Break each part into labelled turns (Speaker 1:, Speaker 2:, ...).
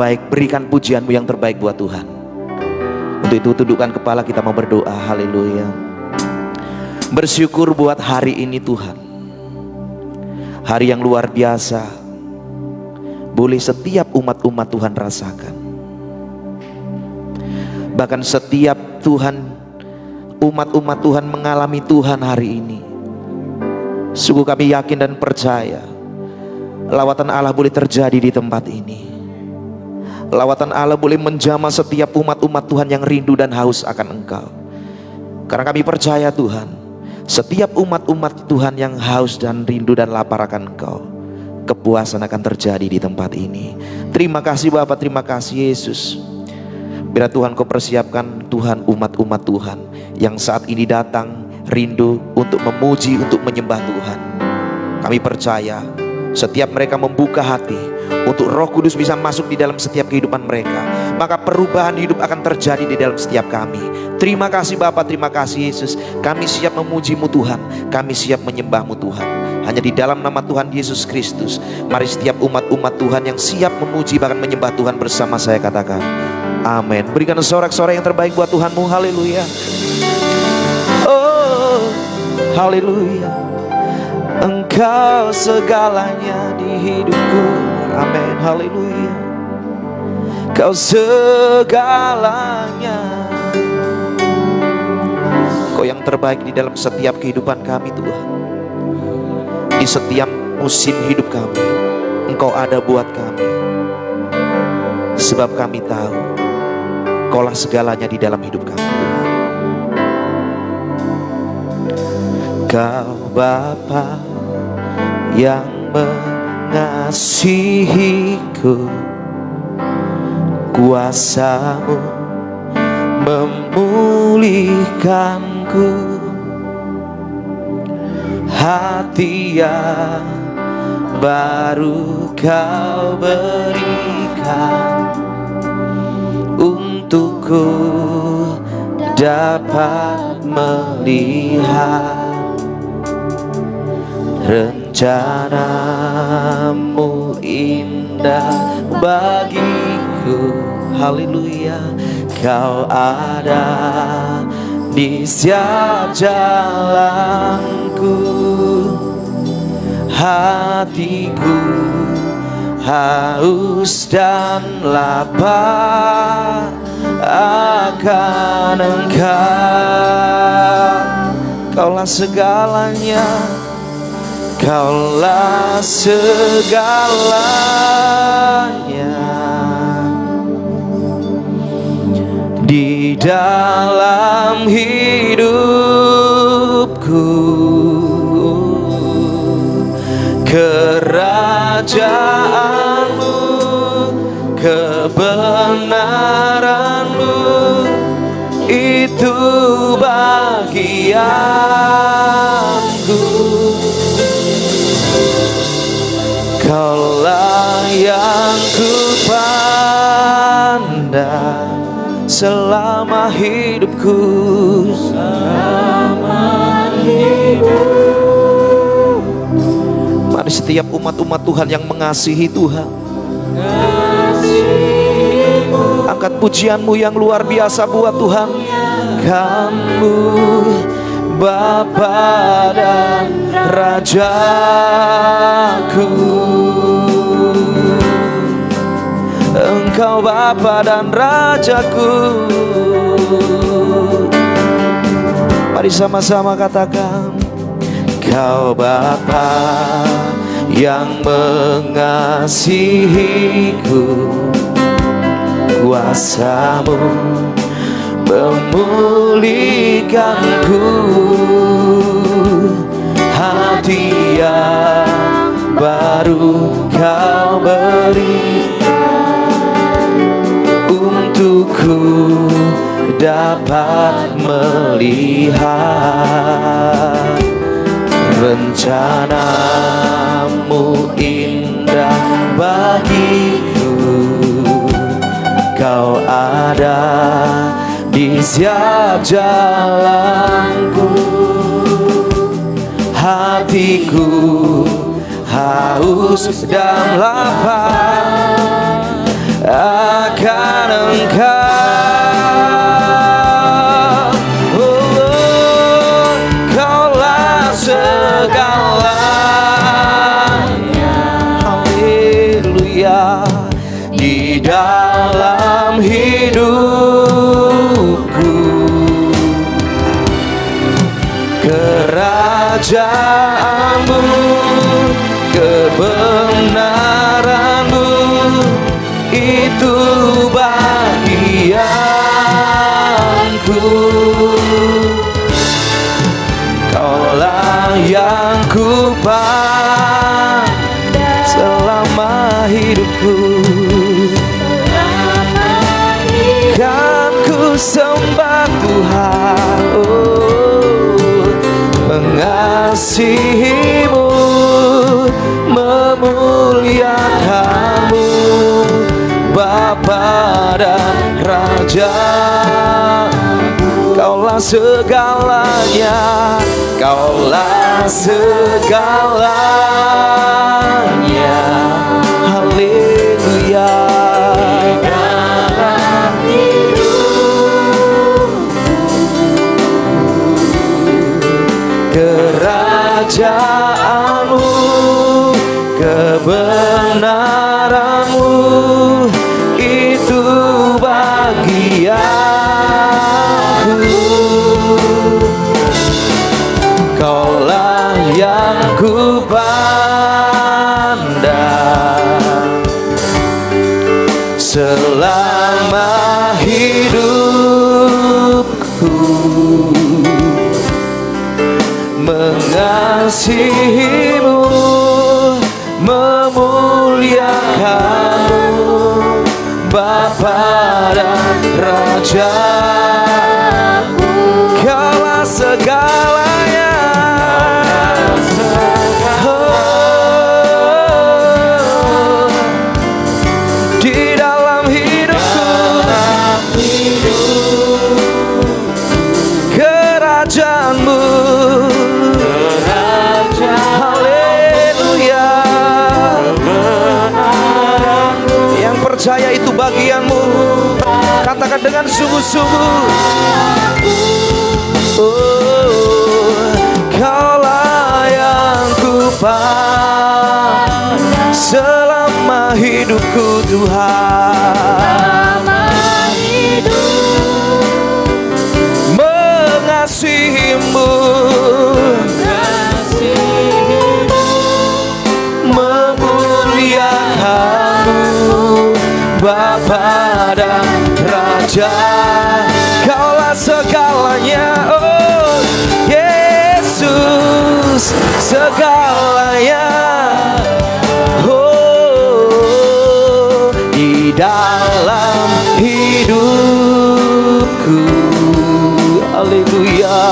Speaker 1: Baik, berikan pujianmu yang terbaik buat Tuhan. Untuk itu tundukkan kepala, kita mau berdoa. Haleluya. Bersyukur buat hari ini Tuhan, hari yang luar biasa. Boleh setiap umat-umat Tuhan rasakan. Bahkan setiap umat-umat Tuhan mengalami Tuhan hari ini. Sungguh kami yakin dan percaya lawatan Allah boleh terjadi di tempat ini. Lawatan Allah boleh menjamah setiap umat-umat Tuhan yang rindu dan haus akan Engkau. Karena kami percaya Tuhan, setiap umat-umat Tuhan yang haus dan rindu dan lapar akan Engkau, kepuasan akan terjadi di tempat ini. Terima kasih Bapa, terima kasih Yesus. Biar Tuhan Kau persiapkan Tuhan umat-umat Tuhan yang saat ini datang rindu untuk memuji, untuk menyembah Tuhan. Kami percaya setiap mereka membuka hati untuk Roh Kudus bisa masuk di dalam setiap kehidupan mereka, maka perubahan hidup akan terjadi di dalam setiap kami. Terima kasih Bapa, terima kasih Yesus. Kami siap memuji-Mu Tuhan, kami siap menyembah-Mu Tuhan. Hanya di dalam nama Tuhan Yesus Kristus, mari setiap umat-umat Tuhan yang siap memuji bahkan menyembah Tuhan bersama saya katakan amin. Berikan sorak-sorai yang terbaik buat Tuhan-Mu. Haleluya. Oh, haleluya. Engkau segalanya di hidupku. Amin. Haleluya. Kau segalanya. Kau yang terbaik di dalam setiap kehidupan kami Tuhan. Di setiap musim hidup kami Engkau ada buat kami. Sebab kami tahu Kaulah segalanya di dalam hidup kami Tuhan. Kau Bapa yang mengasihiku, kuasa-Mu memulihkanku. Hati yang baru Kau berikan untukku dapat melihat rencana-Mu indah bagiku. Haleluya. Kau ada di setiap jalanku. Hatiku haus dan lapar akan Engkau. Kaulah segalanya, Kaulah segalanya di dalam hidupku. Kerajaan-Mu, kebenaran-Mu, itu bagianku. Kaulah yang kupandang selama hidupku. Mari setiap umat-umat Tuhan yang mengasihi Tuhan, angkat pujian-Mu yang luar biasa buat Tuhan. Kamu Bapa dan Rajaku. Engkau Bapa dan Rajaku. Mari sama-sama katakan, Kau Bapa yang mengasihiku, kuasa-Mu memulihkanku. Hati yang baru Kau berikan untukku dapat melihat rencana-Mu indah bagiku. Kau ada di setiap jalanku. Hatiku haus dan lapar akan Engkau. Kaulah segalanya, haleluya, di dalam hidupku. Kerajaanmu, kebenaranmu, itu bagianku. Kaulah yang ku pandang selama hidupku. Kan ku sembah Tuhan, mengasihimu, memuliakanmu, Bapa dan Raja. Kaulah segalanya, Kaulah segalanya, haleluya. Kerajaanmu, kebenaranmu, itu bagianku. Kaulah yang ku pandang selama hidupku. Mengasihimu, memuliakanmu, Bapa dan Raja. Kaulah segalanya, di dalam hidupku. Kerajaanmu, percaya itu bagianmu. Katakan dengan sungguh-sungguh, Kaulah yang ku pandang selama hidupku Tuhan. Mengasihimu, memuliakanmu, Bapa dan Raja. Kaulah segalanya, oh Yesus, segalanya, oh di dalam hidupku, haleluya.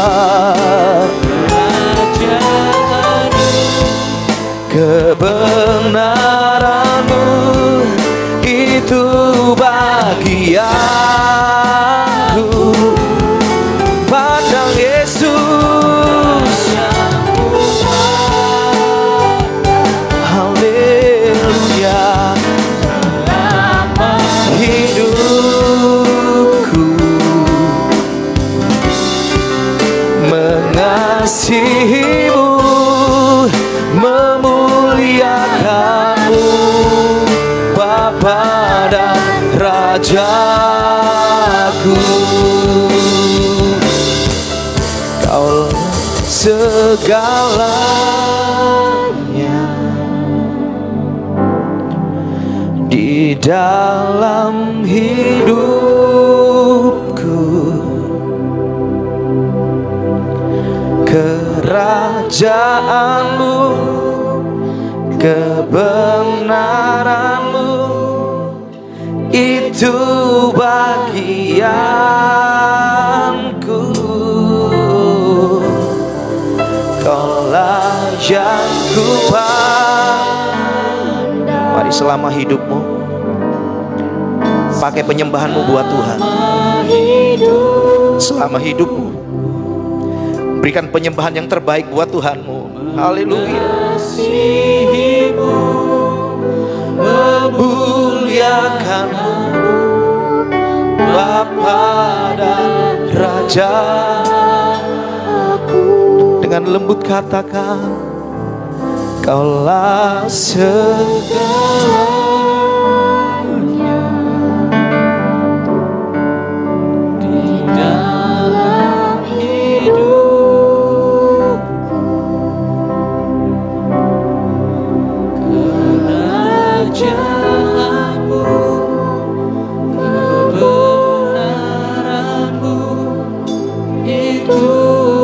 Speaker 1: Kebenaranmu, itu bagianku. Pandang Yesus, haleluya. Hidupku mengasihimu, memuliakanmu, Bapa dan Rajaku. Kaulah segalanya di dalam hidupku. Kerajaanmu, kebenaranmu, itu bagianku. Kaulah yang ku pandang. Mari selama hidupmu pakai penyembahanmu buat Tuhan. Selama hidupmu berikan penyembahan yang terbaik buat Tuhanmu. Haleluya. memuliakan-Mu, Bapa dan Raja. Dengan lembut katakan, Kaulah segalanya di dalam hidupku. Kerajaanmu, kebenaranmu, itu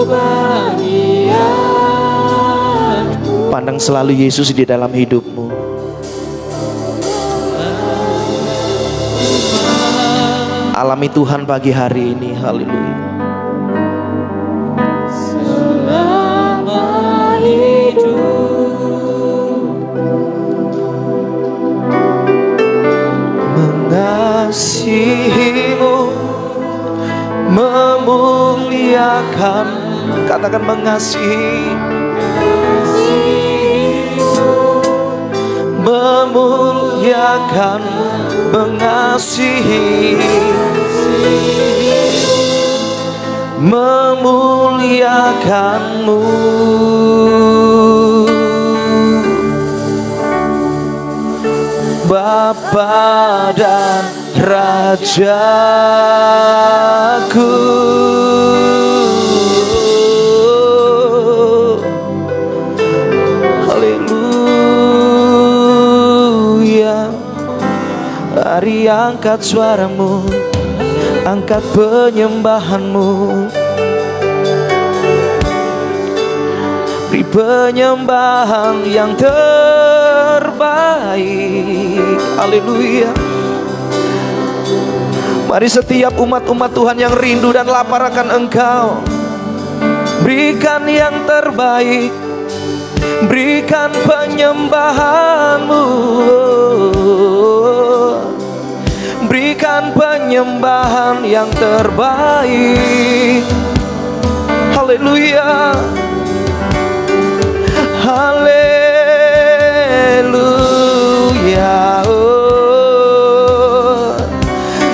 Speaker 1: bagianku. Pandang selalu Yesus di dalam hidupmu. Alami Tuhan pagi hari ini. Haleluya. Selama mengasihimu, memuliakan, katakan mengasihi, memuliakan, mengasihi, memuliakan-Mu, Bapa dan Rajaku. Haleluya. Mari angkat suaramu, angkat penyembahanmu, beri penyembahan yang terbaik. Haleluya. Mari setiap umat-umat Tuhan yang rindu dan lapar akan Engkau, berikan yang terbaik, berikan penyembahanmu, berikan penyembahan yang terbaik. Haleluya. Haleluya. Oh,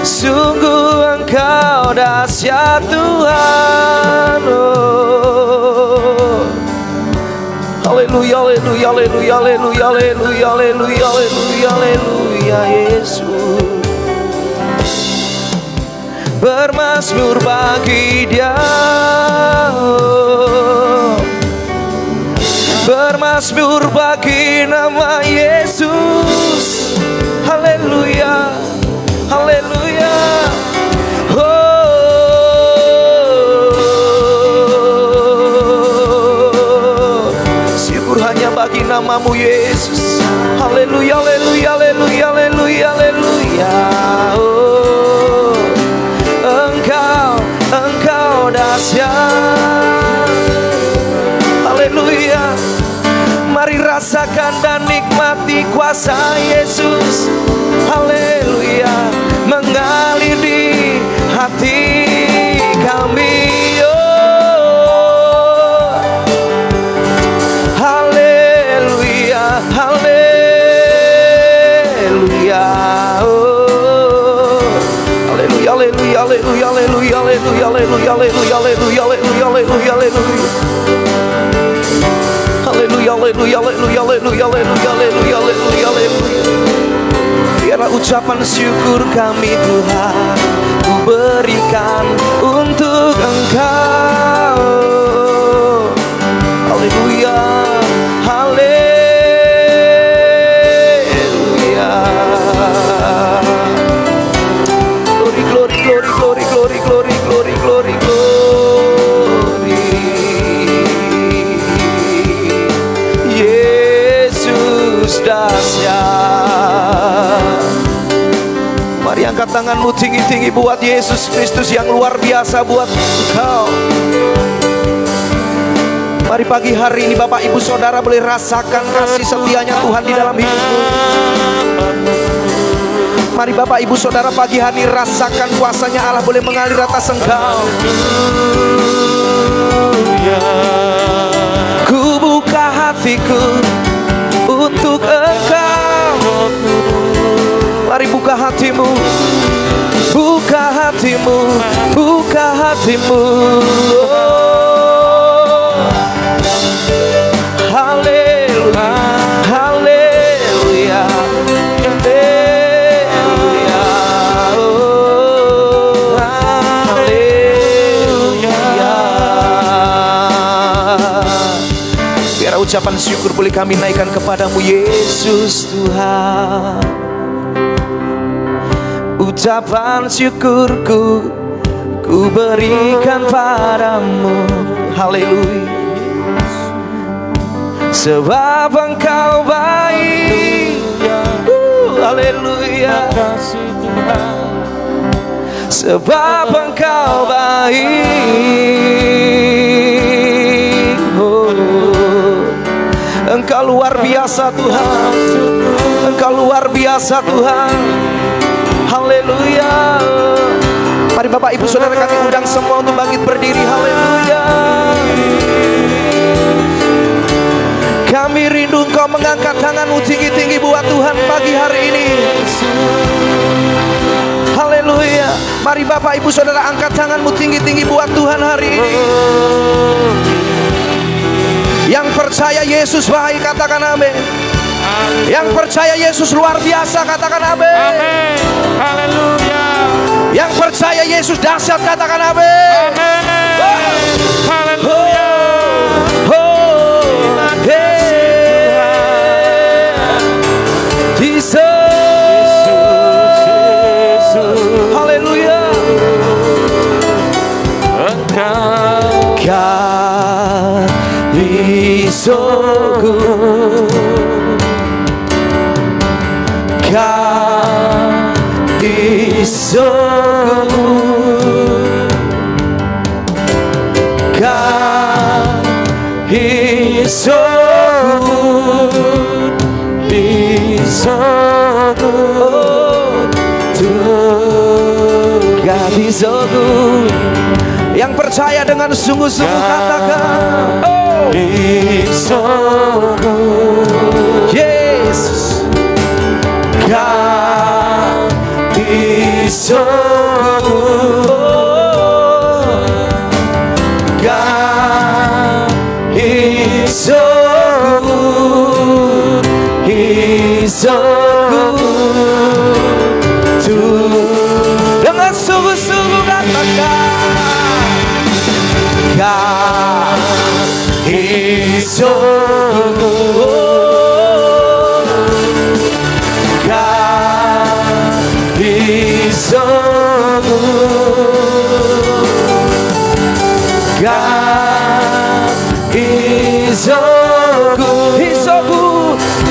Speaker 1: sungguh Engkau dahsyat Tuhan. Oh, haleluya, haleluya, haleluya, haleluya, haleluya, haleluya, haleluya, haleluya, Yesus. Bermazmur bagi Dia, bermazmur bagi nama Yesus. Haleluya, haleluya. Oh, syukur hanya bagi nama-Mu Yesus. Haleluya, haleluya, haleluya, haleluya, haleluya. Oh, Engkau dahsyat. Haleluya. Mari rasakan dan nikmati kuasa Yesus. Haleluya. Mengalir di hati kami. Oh, haleluya, haleluya. Oh, haleluya, haleluya, haleluya, haleluya, haleluya, haleluya, haleluya, haleluya, haleluya, haleluya, haleluya. Haleluya, haleluya, haleluya, haleluya, haleluya, haleluya, haleluya, haleluya. Biarlah ucapan syukur kami Tuhan ku berikan untuk Engkau. Haleluya, haleluya. Glory, glory, glory, glory, glory, glory, glory, glory, glory. Yesus dahsyat. Mari angkat tanganmu tinggi-tinggi buat Yesus Kristus yang luar biasa buat Engkau. Mari pagi hari ini Bapak Ibu Saudara boleh rasakan kasih setianya Tuhan di dalam hidupmu. Mari Bapak Ibu Saudara pagi hari ini rasakan kuasanya Allah boleh mengalir atas Engkau. Ku buka hatiku untuk Engkau. Mari hatimu, buka hatimu. Haleluya, haleluya, haleluya, oh, haleluya. Biar ucapan syukur boleh kami naikkan kepadamu Yesus Tuhan. Ucapan syukurku ku berikan padamu. Haleluya. Sebab Engkau baik. Haleluya. Sebab Engkau baik. Oh, Engkau luar biasa Tuhan. Engkau luar biasa Tuhan. Haleluya. Mari Bapak Ibu Saudara kami undang semua untuk bangkit berdiri. Haleluya. Kami rindu Engkau mengangkat tanganmu tinggi-tinggi buat Tuhan pagi hari ini. Haleluya. Mari Bapak Ibu Saudara angkat tanganmu tinggi-tinggi buat Tuhan hari ini. Yang percaya Yesus baik katakan amin. Yang percaya Yesus luar biasa katakan amin.
Speaker 2: Amin. Haleluya.
Speaker 1: Yang percaya Yesus dahsyat katakan amin.
Speaker 2: Amin. Haleluya.
Speaker 1: Haleluya.
Speaker 2: Engkau
Speaker 1: kasihku, kasihku, kasihku. Yang percaya dengan sungguh-sungguh katakan, oh, Yesus, kasihku, dengan sungguh-sungguh katakan,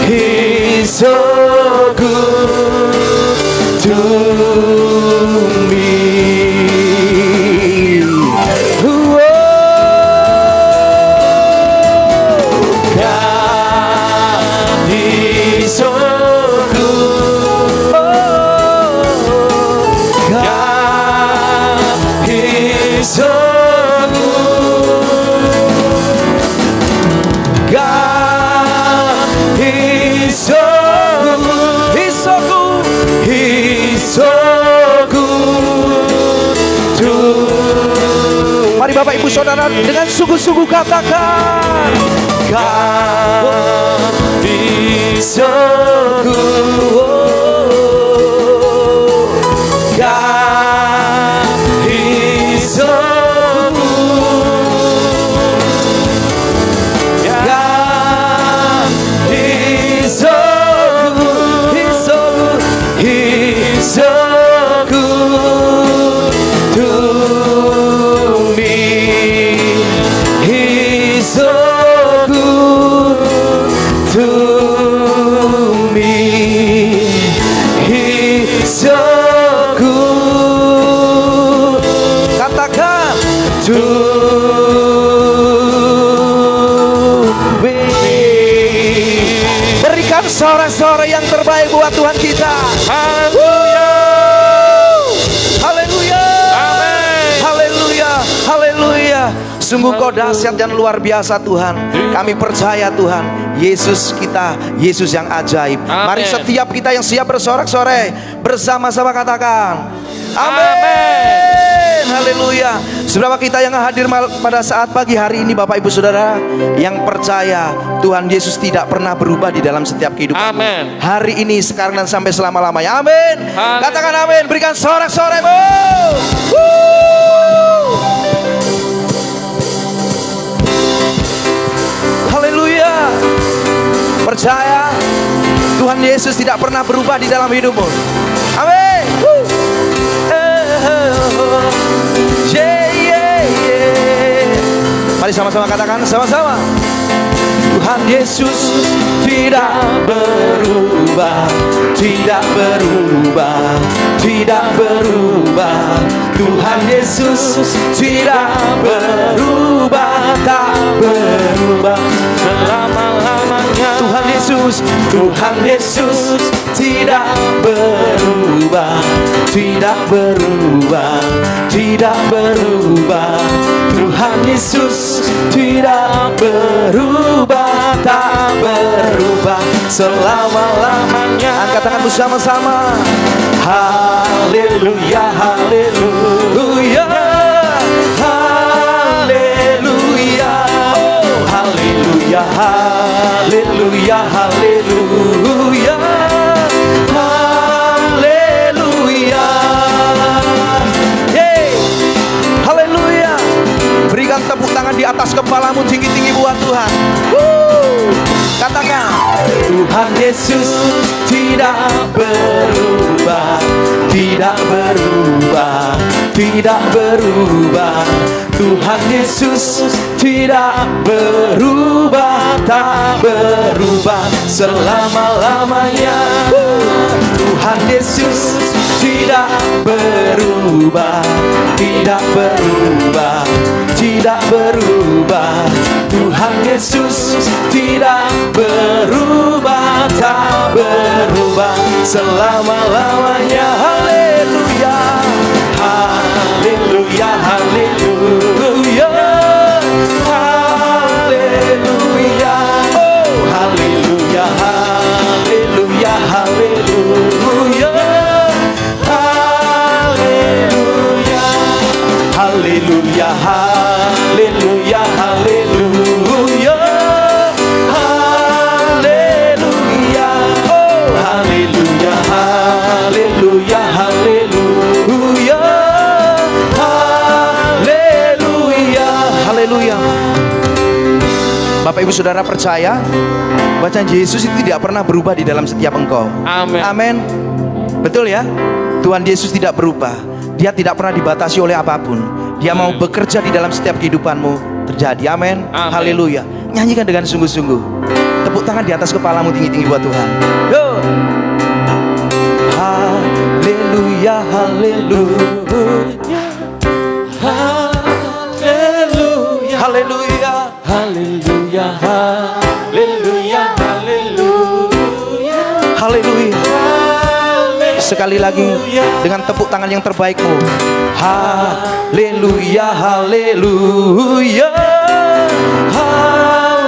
Speaker 1: Hisokku to me. Mari Bapak Ibu Saudara dengan sungguh-sungguh katakan, kasihku, katakan to me. Berikan sorak-sorai yang terbaik buat Tuhan kita.
Speaker 2: Haleluya.
Speaker 1: Haleluya.
Speaker 2: Amin.
Speaker 1: Haleluya. Haleluya. Sungguh Kau dahsyat dan luar biasa Tuhan. Kami percaya Tuhan, Yesus kita, Yesus yang ajaib.
Speaker 2: Amin.
Speaker 1: Mari setiap kita yang siap bersorak-sorai bersama-sama katakan, Amin. Haleluya. Saudara kita yang hadir pada saat pagi hari ini, Bapak Ibu Saudara yang percaya Tuhan Yesus tidak pernah berubah di dalam setiap kehidupan.
Speaker 2: Amin.
Speaker 1: Hari ini, sekarang dan sampai selama-lamanya. Amin.
Speaker 2: Haleluya.
Speaker 1: Katakan amin. Berikan sorak-soremu. Haleluya. Percaya Tuhan Yesus tidak pernah berubah di dalam hidupmu. Amin. Mari sama-sama katakan sama-sama. Tuhan Yesus tidak berubah, tidak berubah, tidak berubah. Tuhan Yesus tidak berubah, tak berubah selama-lamanya. Tuhan Yesus tidak berubah, tidak berubah, tidak berubah. Tuhan Yesus tidak berubah, tak berubah selama-lamanya. Angkat tanganmu sama-sama. Haleluya, haleluya, haleluya, oh haleluya, haleluya, haleluya, haleluya. Yeay, haleluya. Berikan tepuk tangan di atas kepalamu tinggi-tinggi buat Tuhan. Katakan, Tuhan Yesus tidak berubah, tidak berubah, tidak berubah. Tuhan Yesus tidak berubah, tak berubah selama-lamanya. Tuhan Yesus tidak berubah, tidak berubah, tidak berubah. Tuhan Yesus tidak berubah, tak berubah selama-lamanya. Haleluya, haleluya, haleluya, haleluya, oh haleluya, haleluya, haleluya, haleluya, haleluya, haleluya, haleluya, haleluya, oh haleluya, haleluya, haleluya, haleluya, haleluya. Bapak Ibu Saudara percaya bacaan Yesus itu tidak pernah berubah di dalam setiap engkau.
Speaker 2: Amin.
Speaker 1: Amin. Betul ya? Tuhan Yesus tidak berubah. Dia tidak pernah dibatasi oleh apapun. Dia mau bekerja di dalam setiap kehidupanmu terjadi. Amin.
Speaker 2: Amin.
Speaker 1: Haleluya. Nyanyikan dengan sungguh-sungguh. Tepuk tangan di atas kepalamu tinggi-tinggi buat Tuhan. Yo. Haleluya, haleluya,
Speaker 2: Haleluya.
Speaker 1: haleluya,
Speaker 2: Haleluya. Haleluya. Haleluya.
Speaker 1: haleluya. Sekali lagi dengan tepuk tangan yang terbaikmu. Haleluya, haleluya,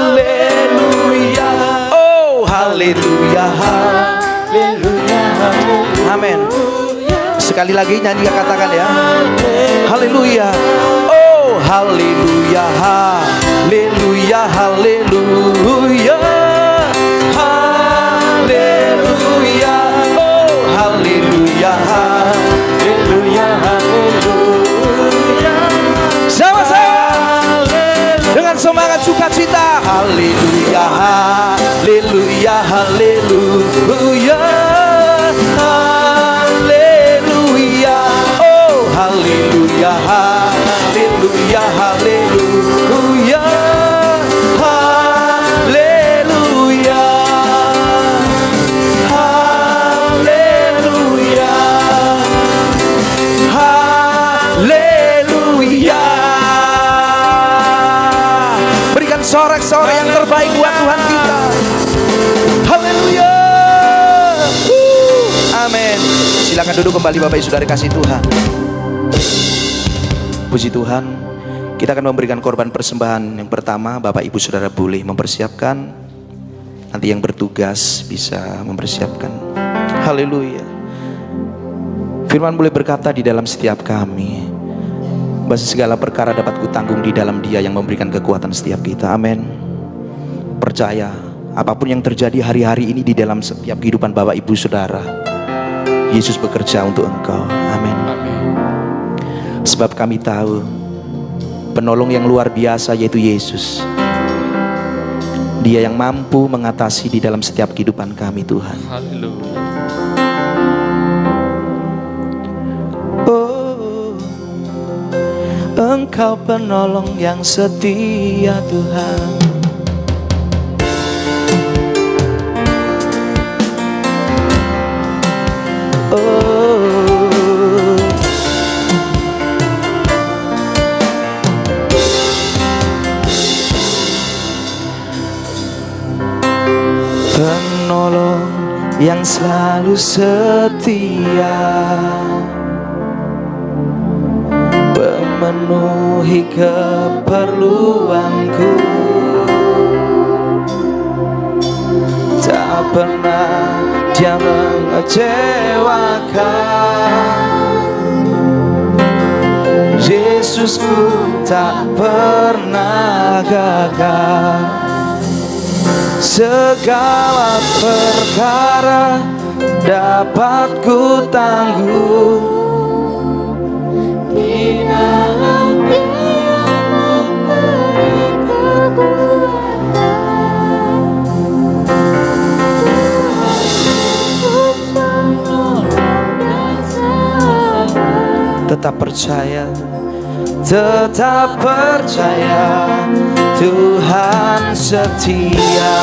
Speaker 1: haleluya, oh haleluya,
Speaker 2: Haleluya.
Speaker 1: amin. Sekali lagi nyanyi katakan ya. Haleluya, oh haleluya, haleluya, haleluya, haleluya, oh haleluya,
Speaker 2: Haleluya. Haleluya.
Speaker 1: sama-sama dengan semangat sukacita. Haleluya, haleluya, haleluya, haleluya, oh haleluya, haleluya, haleluya, haleluya, haleluya, haleluya. Berikan sorak-sorak yang terbaik buat Tuhan kita. Haleluya. Amin. Silakan duduk kembali Bapak Ibu Saudara kasih Tuhan. Puji Tuhan. Kita akan memberikan korban persembahan yang pertama. Bapak Ibu Saudara boleh mempersiapkan. Nanti yang bertugas bisa mempersiapkan. Haleluya. Firman boleh berkata di dalam setiap kami, bahwa segala perkara dapat kutanggung di dalam Dia yang memberikan kekuatan setiap kita. Amin. Percaya apapun yang terjadi hari-hari ini di dalam setiap kehidupan Bapak Ibu Saudara, Yesus bekerja untuk engkau. Amin. Sebab kami tahu penolong yang luar biasa yaitu Yesus. Dia yang mampu mengatasi di dalam setiap kehidupan kami, Tuhan.
Speaker 2: Haleluya.
Speaker 1: Oh, Engkau penolong yang setia, Tuhan. Oh, penolong yang selalu setia, memenuhi keperluanku, tak pernah Dia mengecewakan. Yesusku tak pernah gagal. Segala perkara dapat ku tanggung di dalam Dia yang memberi kekuatan. Tetap percaya, tetap percaya, Tuhan setia.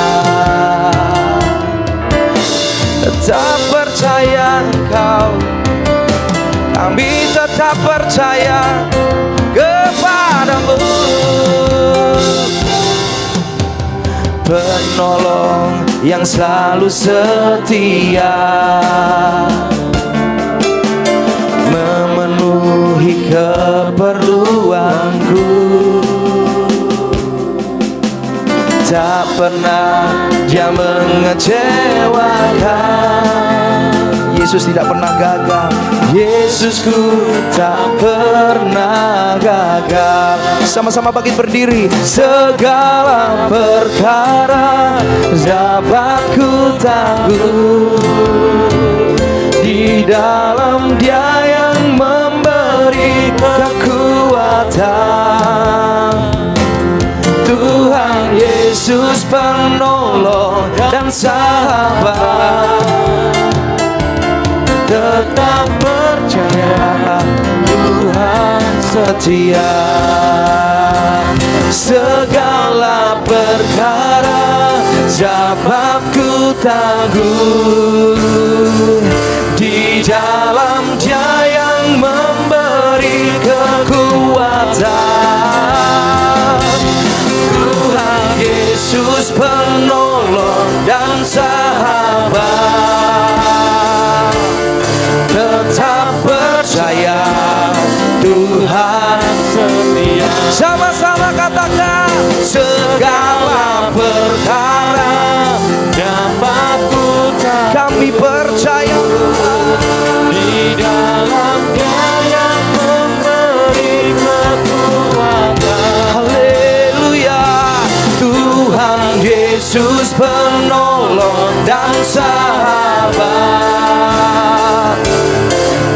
Speaker 1: Tetap percaya Engkau, kami tetap percaya kepadamu. Penolong yang selalu setia, memenuhi keperluanku, tak pernah Dia mengecewakan. Yesus tidak pernah gagal. Yesusku tak pernah gagal. Sama-sama bangkit berdiri. Segala perkara dapat ku tanggung di dalam Dia yang memberi kekuatan. Tuhan Yesus penolong dan sahabat, tetap percaya Tuhan setia. Segala perkara dapat ku tanggung di dalam Dia yang memberi kekuatan. Tuhan Yesus penolong dan sahabat, tetap percaya Tuhan setia. Sama-sama katakan, segala perkara dapat ku tanggung. Kami percaya di dalam Dia yang memberi kekuatan. Haleluya. Tuhan Yesus penolong dan sahabat,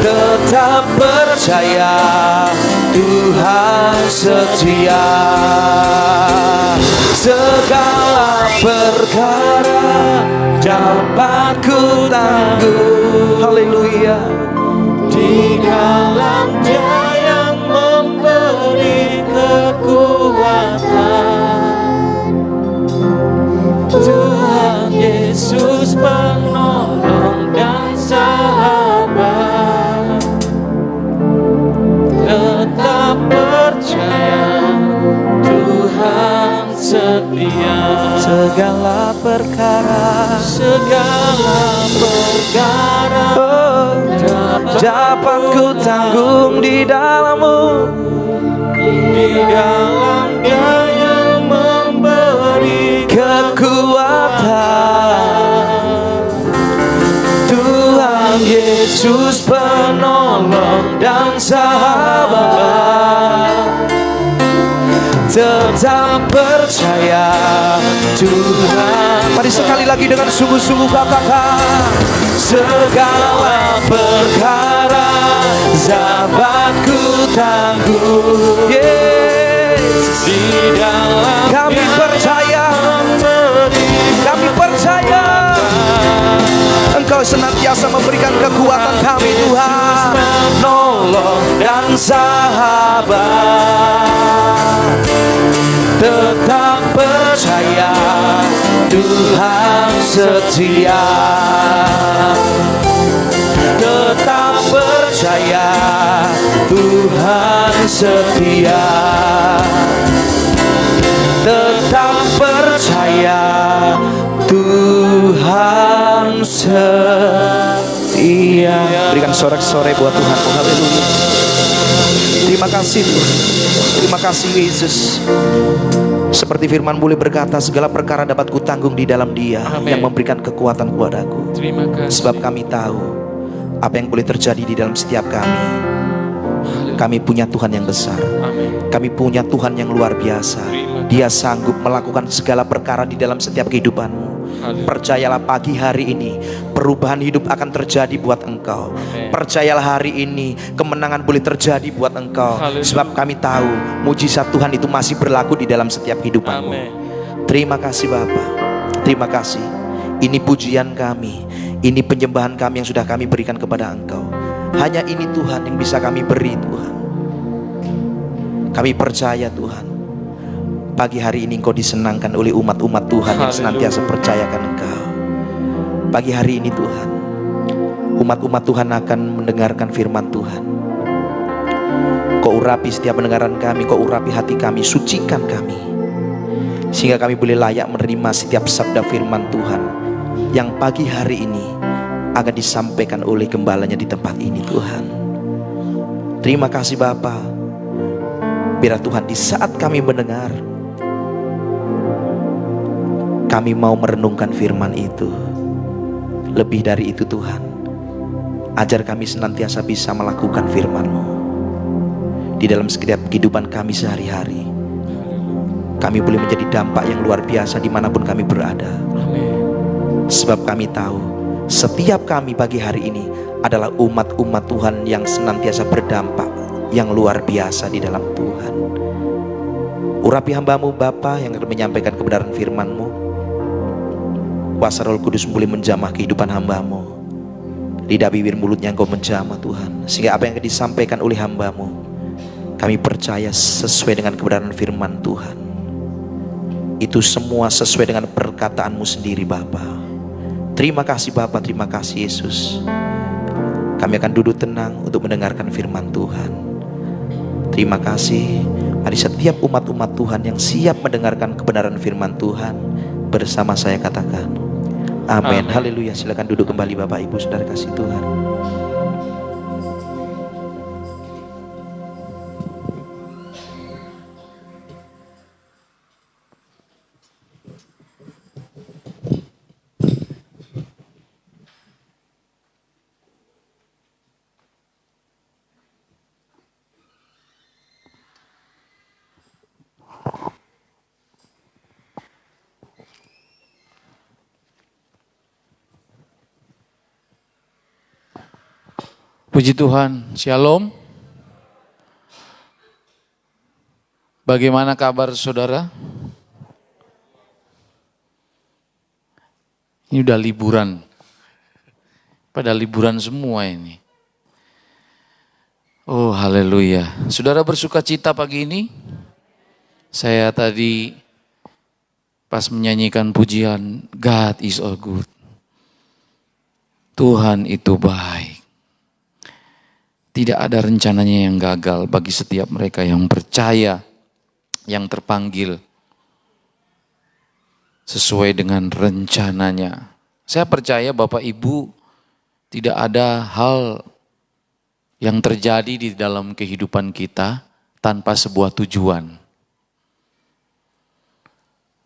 Speaker 1: tetap percaya Tuhan setia. Segala perkara dapat ku tanggung. Haleluya. Di dalam Dia yang memberi kekuatan. Tuhan Yesus penolong dan sahabat, tetap percaya Tuhan setia. Segala perkara dapat ku tanggung di dalam-Mu, di dalam Dia yang memberi kekuatan. Tuhan Yesus
Speaker 2: Yesus penolong dan sahabat. Tetap percaya Tuhan.
Speaker 1: Mari sekali lagi dengan sungguh-sungguh katakan,
Speaker 2: Segala perkara sahabatku tangguh.
Speaker 1: Yesus,
Speaker 2: Di dalam
Speaker 1: kami percaya, kami percaya Engkau senantiasa memberikan kekuatan kami Tuhan.
Speaker 2: menolong dan sahabat. Tetap percaya Tuhan setia. Tetap percaya Tuhan setia. Tetap percaya Tuhan setia.
Speaker 1: Berikan sorak-sorai buat Tuhan. Haleluya. Terima kasih Tuhan. Terima kasih Yesus. Seperti firman boleh berkata, segala perkara dapat kutanggung di dalam Dia
Speaker 2: Amen.
Speaker 1: yang memberikan kekuatan kepadaku.
Speaker 2: Terima kasih.
Speaker 1: Sebab kami tahu apa yang boleh terjadi di dalam setiap kami. Kami punya Tuhan yang besar.
Speaker 2: Amin.
Speaker 1: Kami punya Tuhan yang luar biasa. Dia sanggup melakukan segala perkara di dalam setiap kehidupanmu. Percayalah pagi hari ini perubahan hidup akan terjadi buat engkau. Percayalah hari ini kemenangan boleh terjadi buat engkau. Sebab kami tahu mujizat Tuhan itu masih berlaku di dalam setiap kehidupanmu.
Speaker 2: Amin.
Speaker 1: Terima kasih Bapa. Terima kasih. Ini pujian kami. Ini penyembahan kami yang sudah kami berikan kepada Engkau. Hanya ini Tuhan yang bisa kami beri Tuhan. Kami percaya Tuhan, pagi hari ini Engkau disenangkan oleh umat-umat Tuhan yang senantiasa percayakan Engkau. Pagi hari ini Tuhan, umat-umat Tuhan akan mendengarkan firman Tuhan. Kau urapi setiap pendengaran kami, Kau urapi hati kami, sucikan kami, sehingga kami boleh layak menerima setiap sabda firman Tuhan yang pagi hari ini akan disampaikan oleh gembalanya di tempat ini Tuhan. Terima kasih Bapa. Biar Tuhan di saat kami mendengar, kami mau merenungkan firman itu. Lebih dari itu Tuhan, ajar kami senantiasa bisa melakukan firman-Mu di dalam setiap kehidupan kami sehari-hari. Kami boleh menjadi dampak yang luar biasa dimanapun kami berada. Sebab kami tahu setiap kami pagi hari ini adalah umat-umat Tuhan yang senantiasa berdampak yang luar biasa di dalam Tuhan. Urapi hamba-Mu Bapa yang akan menyampaikan kebenaran firman-Mu. Kuasa Roh Kudus boleh menjamah kehidupan hamba-Mu. Lidah bibir mulutnya Engkau menjamah Tuhan, sehingga apa yang akan disampaikan oleh hamba-Mu, kami percaya sesuai dengan kebenaran firman Tuhan. Itu semua sesuai dengan perkataan-Mu sendiri Bapa. Terima kasih Bapa, terima kasih Yesus. Kami akan duduk tenang untuk mendengarkan firman Tuhan. Terima kasih. Mari setiap umat-umat Tuhan yang siap mendengarkan kebenaran firman Tuhan bersama saya katakan amin. Haleluya. Silakan duduk kembali Bapak Ibu Saudara kasih Tuhan.
Speaker 2: Puji Tuhan, Shalom. Bagaimana kabar saudara? Ini udah liburan. Pada liburan semua ini. Oh haleluya. Saudara bersuka cita pagi ini? Saya tadi pas menyanyikan pujian God is all good. Tuhan itu baik. Tidak ada rencananya yang gagal bagi setiap mereka yang percaya, yang terpanggil sesuai dengan rencananya. Saya percaya Bapak Ibu tidak ada hal yang terjadi di dalam kehidupan kita tanpa sebuah tujuan.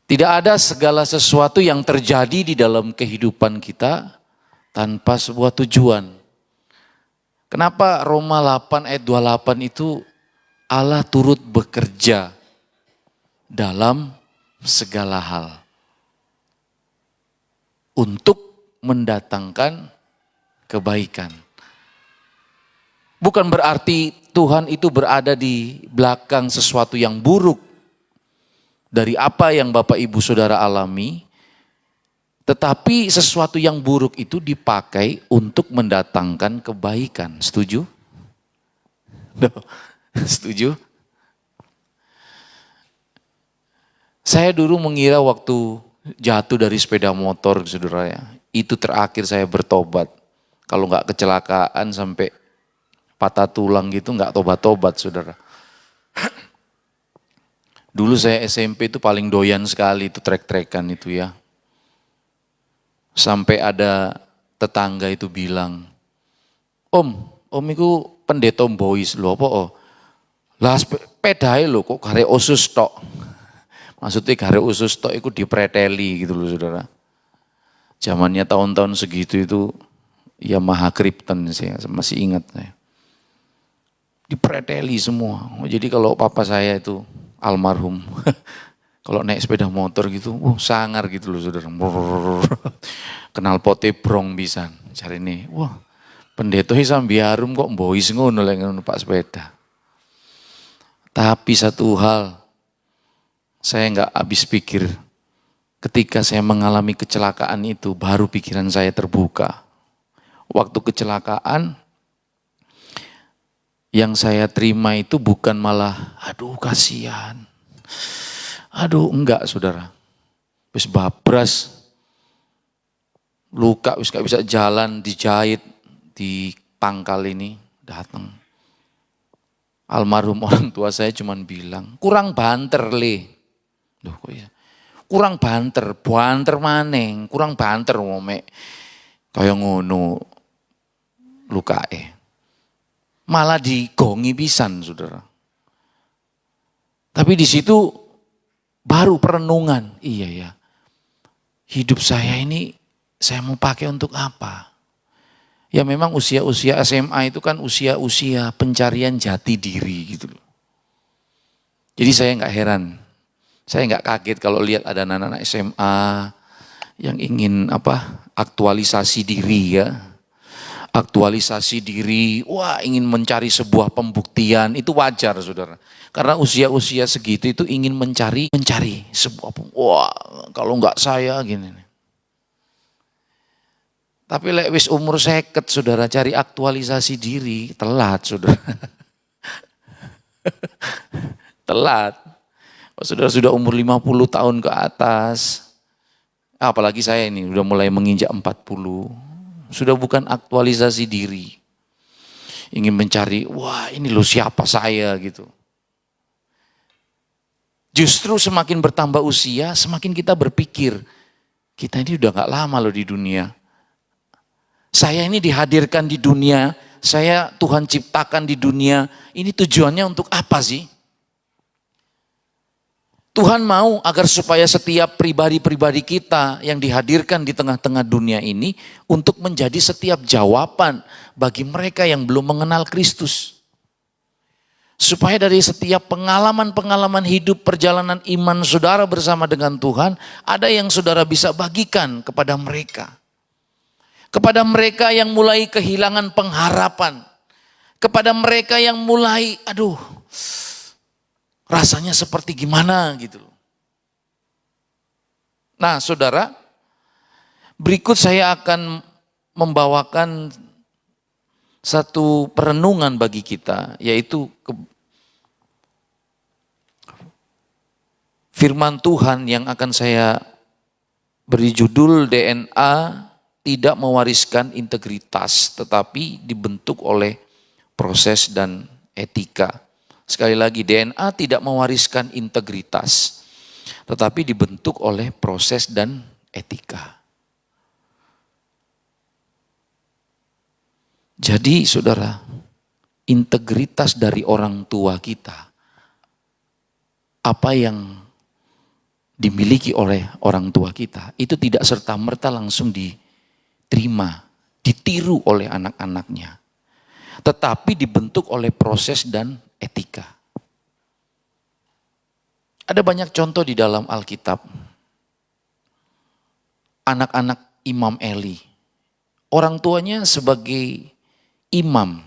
Speaker 2: Tidak ada segala sesuatu yang terjadi di dalam kehidupan kita tanpa sebuah tujuan. Kenapa Roma 8 ayat 28 itu Allah turut bekerja dalam segala hal untuk mendatangkan kebaikan. Bukan berarti Tuhan itu berada di belakang sesuatu yang buruk dari apa yang Bapak Ibu Saudara alami, tetapi sesuatu yang buruk itu dipakai untuk mendatangkan kebaikan. Setuju? Setuju? Saya dulu mengira waktu jatuh dari sepeda motor, saudara ya, itu terakhir saya bertobat. Kalau nggak kecelakaan sampai patah tulang gitu, nggak tobat-tobat, saudara. Dulu saya SMP itu paling doyan sekali itu trek-trekan itu ya. Sampai ada tetangga itu bilang, Om itu pendeta boys lho apa oh? Lah sepedai lho kok gare usus tok. Maksudnya gare usus tok itu dipreteli gitu loh saudara. Zamannya tahun-tahun segitu itu ya maha Kripton sih, masih ingat saya. Dipreteli semua. Jadi kalau papa saya itu almarhum, kalau naik sepeda motor gitu, sangar gitu loh saudara. Kenal pote brong pisan. Cari nih, wah pendeta sambil harum kok bois ngono lek ngono Pak sepeda. Tapi satu hal, saya nggak habis pikir. Ketika saya mengalami kecelakaan itu, baru pikiran saya terbuka. Waktu kecelakaan, yang saya terima itu bukan malah, aduh kasihan. Aduh enggak saudara. Wis babras, luka wis gak bisa jalan, dijahit di pangkal ini, datang. Almarhum orang tua saya cuman bilang, kurang banter le. Duh kok ya. Kurang banter maneng, kurang banter momek. Kaya ngono lukae. Malah digongi pisan, saudara. Tapi di situ baru perenungan. Iya ya, hidup saya ini saya mau pakai untuk apa? Ya memang usia-usia SMA itu kan usia-usia pencarian jati diri gitu loh. Jadi saya nggak heran. Saya nggak kaget kalau lihat ada anak-anak SMA yang ingin aktualisasi diri ya. Aktualisasi diri, wah ingin mencari sebuah pembuktian, itu wajar saudara. Karena usia-usia segitu itu ingin mencari sebuah, wah kalau nggak saya gini. Tapi lek wis umur 50 saudara cari aktualisasi diri, telat saudara. Telat. Saudara sudah umur 50 tahun ke atas, apalagi saya ini udah mulai menginjak 40, sudah bukan aktualisasi diri. Ingin mencari, wah ini loh siapa saya gitu. Justru semakin bertambah usia, semakin kita berpikir, kita ini udah gak lama loh di dunia. Saya ini dihadirkan di dunia, saya Tuhan ciptakan di dunia, ini tujuannya untuk apa sih? Tuhan mau agar supaya setiap pribadi-pribadi kita yang dihadirkan di tengah-tengah dunia ini untuk menjadi setiap jawaban bagi mereka yang belum mengenal Kristus. Supaya dari setiap pengalaman-pengalaman hidup perjalanan iman saudara bersama dengan Tuhan, ada yang saudara bisa bagikan kepada mereka. Kepada mereka yang mulai kehilangan pengharapan. Kepada mereka yang mulai, rasanya seperti gimana gitu. Nah saudara, berikut saya akan membawakan satu perenungan bagi kita, yaitu firman Tuhan yang akan saya beri judul DNA tidak mewariskan integritas, tetapi dibentuk oleh proses dan etika. Sekali lagi, DNA tidak mewariskan integritas, tetapi dibentuk oleh proses dan etika. Jadi saudara, integritas dari orang tua kita, apa yang dimiliki oleh orang tua kita, itu tidak serta-merta langsung diterima, ditiru oleh anak-anaknya. tetapi dibentuk oleh proses dan etika. Ada banyak contoh di dalam Alkitab. Anak-anak Imam Eli, orang tuanya sebagai imam,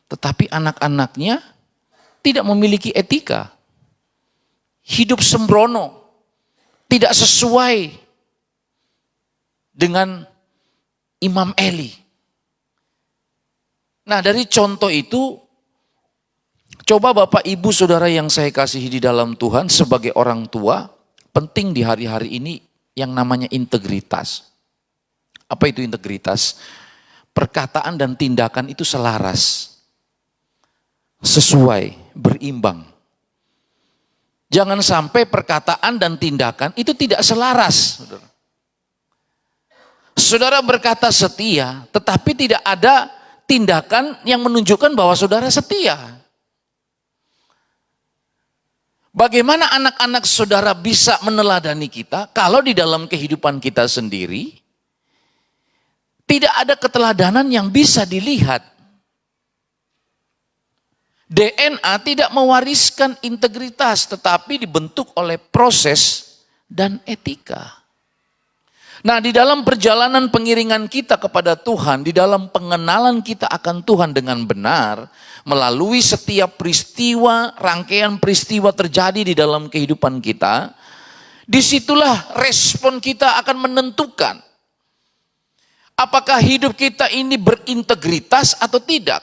Speaker 2: tetapi anak-anaknya tidak memiliki etika. Hidup sembrono, tidak sesuai dengan Imam Eli. Nah, dari contoh itu, coba Bapak Ibu Saudara yang saya kasihi di dalam Tuhan, sebagai orang tua, penting di hari-hari ini yang namanya integritas. Apa itu integritas? Perkataan dan tindakan itu selaras, sesuai, berimbang. Jangan sampai perkataan dan tindakan itu tidak selaras. Saudara berkata setia, tetapi tidak ada tindakan yang menunjukkan bahwa saudara setia. Bagaimana anak-anak saudara bisa meneladani kita kalau di dalam kehidupan kita sendiri tidak ada keteladanan yang bisa dilihat? DNA tidak mewariskan integritas, tetapi dibentuk oleh proses dan etika. Nah, di dalam perjalanan pengiringan kita kepada Tuhan, di dalam pengenalan kita akan Tuhan dengan benar, melalui setiap peristiwa, rangkaian peristiwa terjadi di dalam kehidupan kita, disitulah respon kita akan menentukan apakah hidup kita ini berintegritas atau tidak.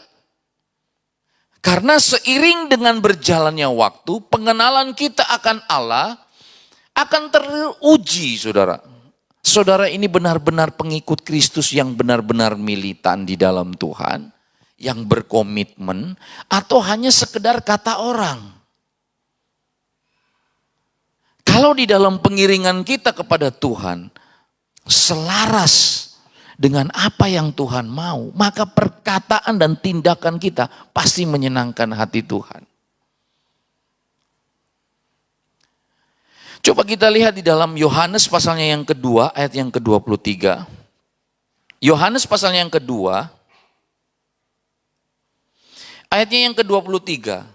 Speaker 2: Karena seiring dengan berjalannya waktu, pengenalan kita akan Allah akan teruji, saudara. Saudara ini benar-benar pengikut Kristus yang benar-benar militan di dalam Tuhan, yang berkomitmen, atau hanya sekedar kata orang. Kalau di dalam pengiringan kita kepada Tuhan, selaras dengan apa yang Tuhan mau, maka perkataan dan tindakan kita pasti menyenangkan hati Tuhan. Coba kita lihat di dalam Yohanes pasalnya yang kedua, ayat yang ke-23. Yohanes pasalnya yang kedua, ayatnya yang ke-23.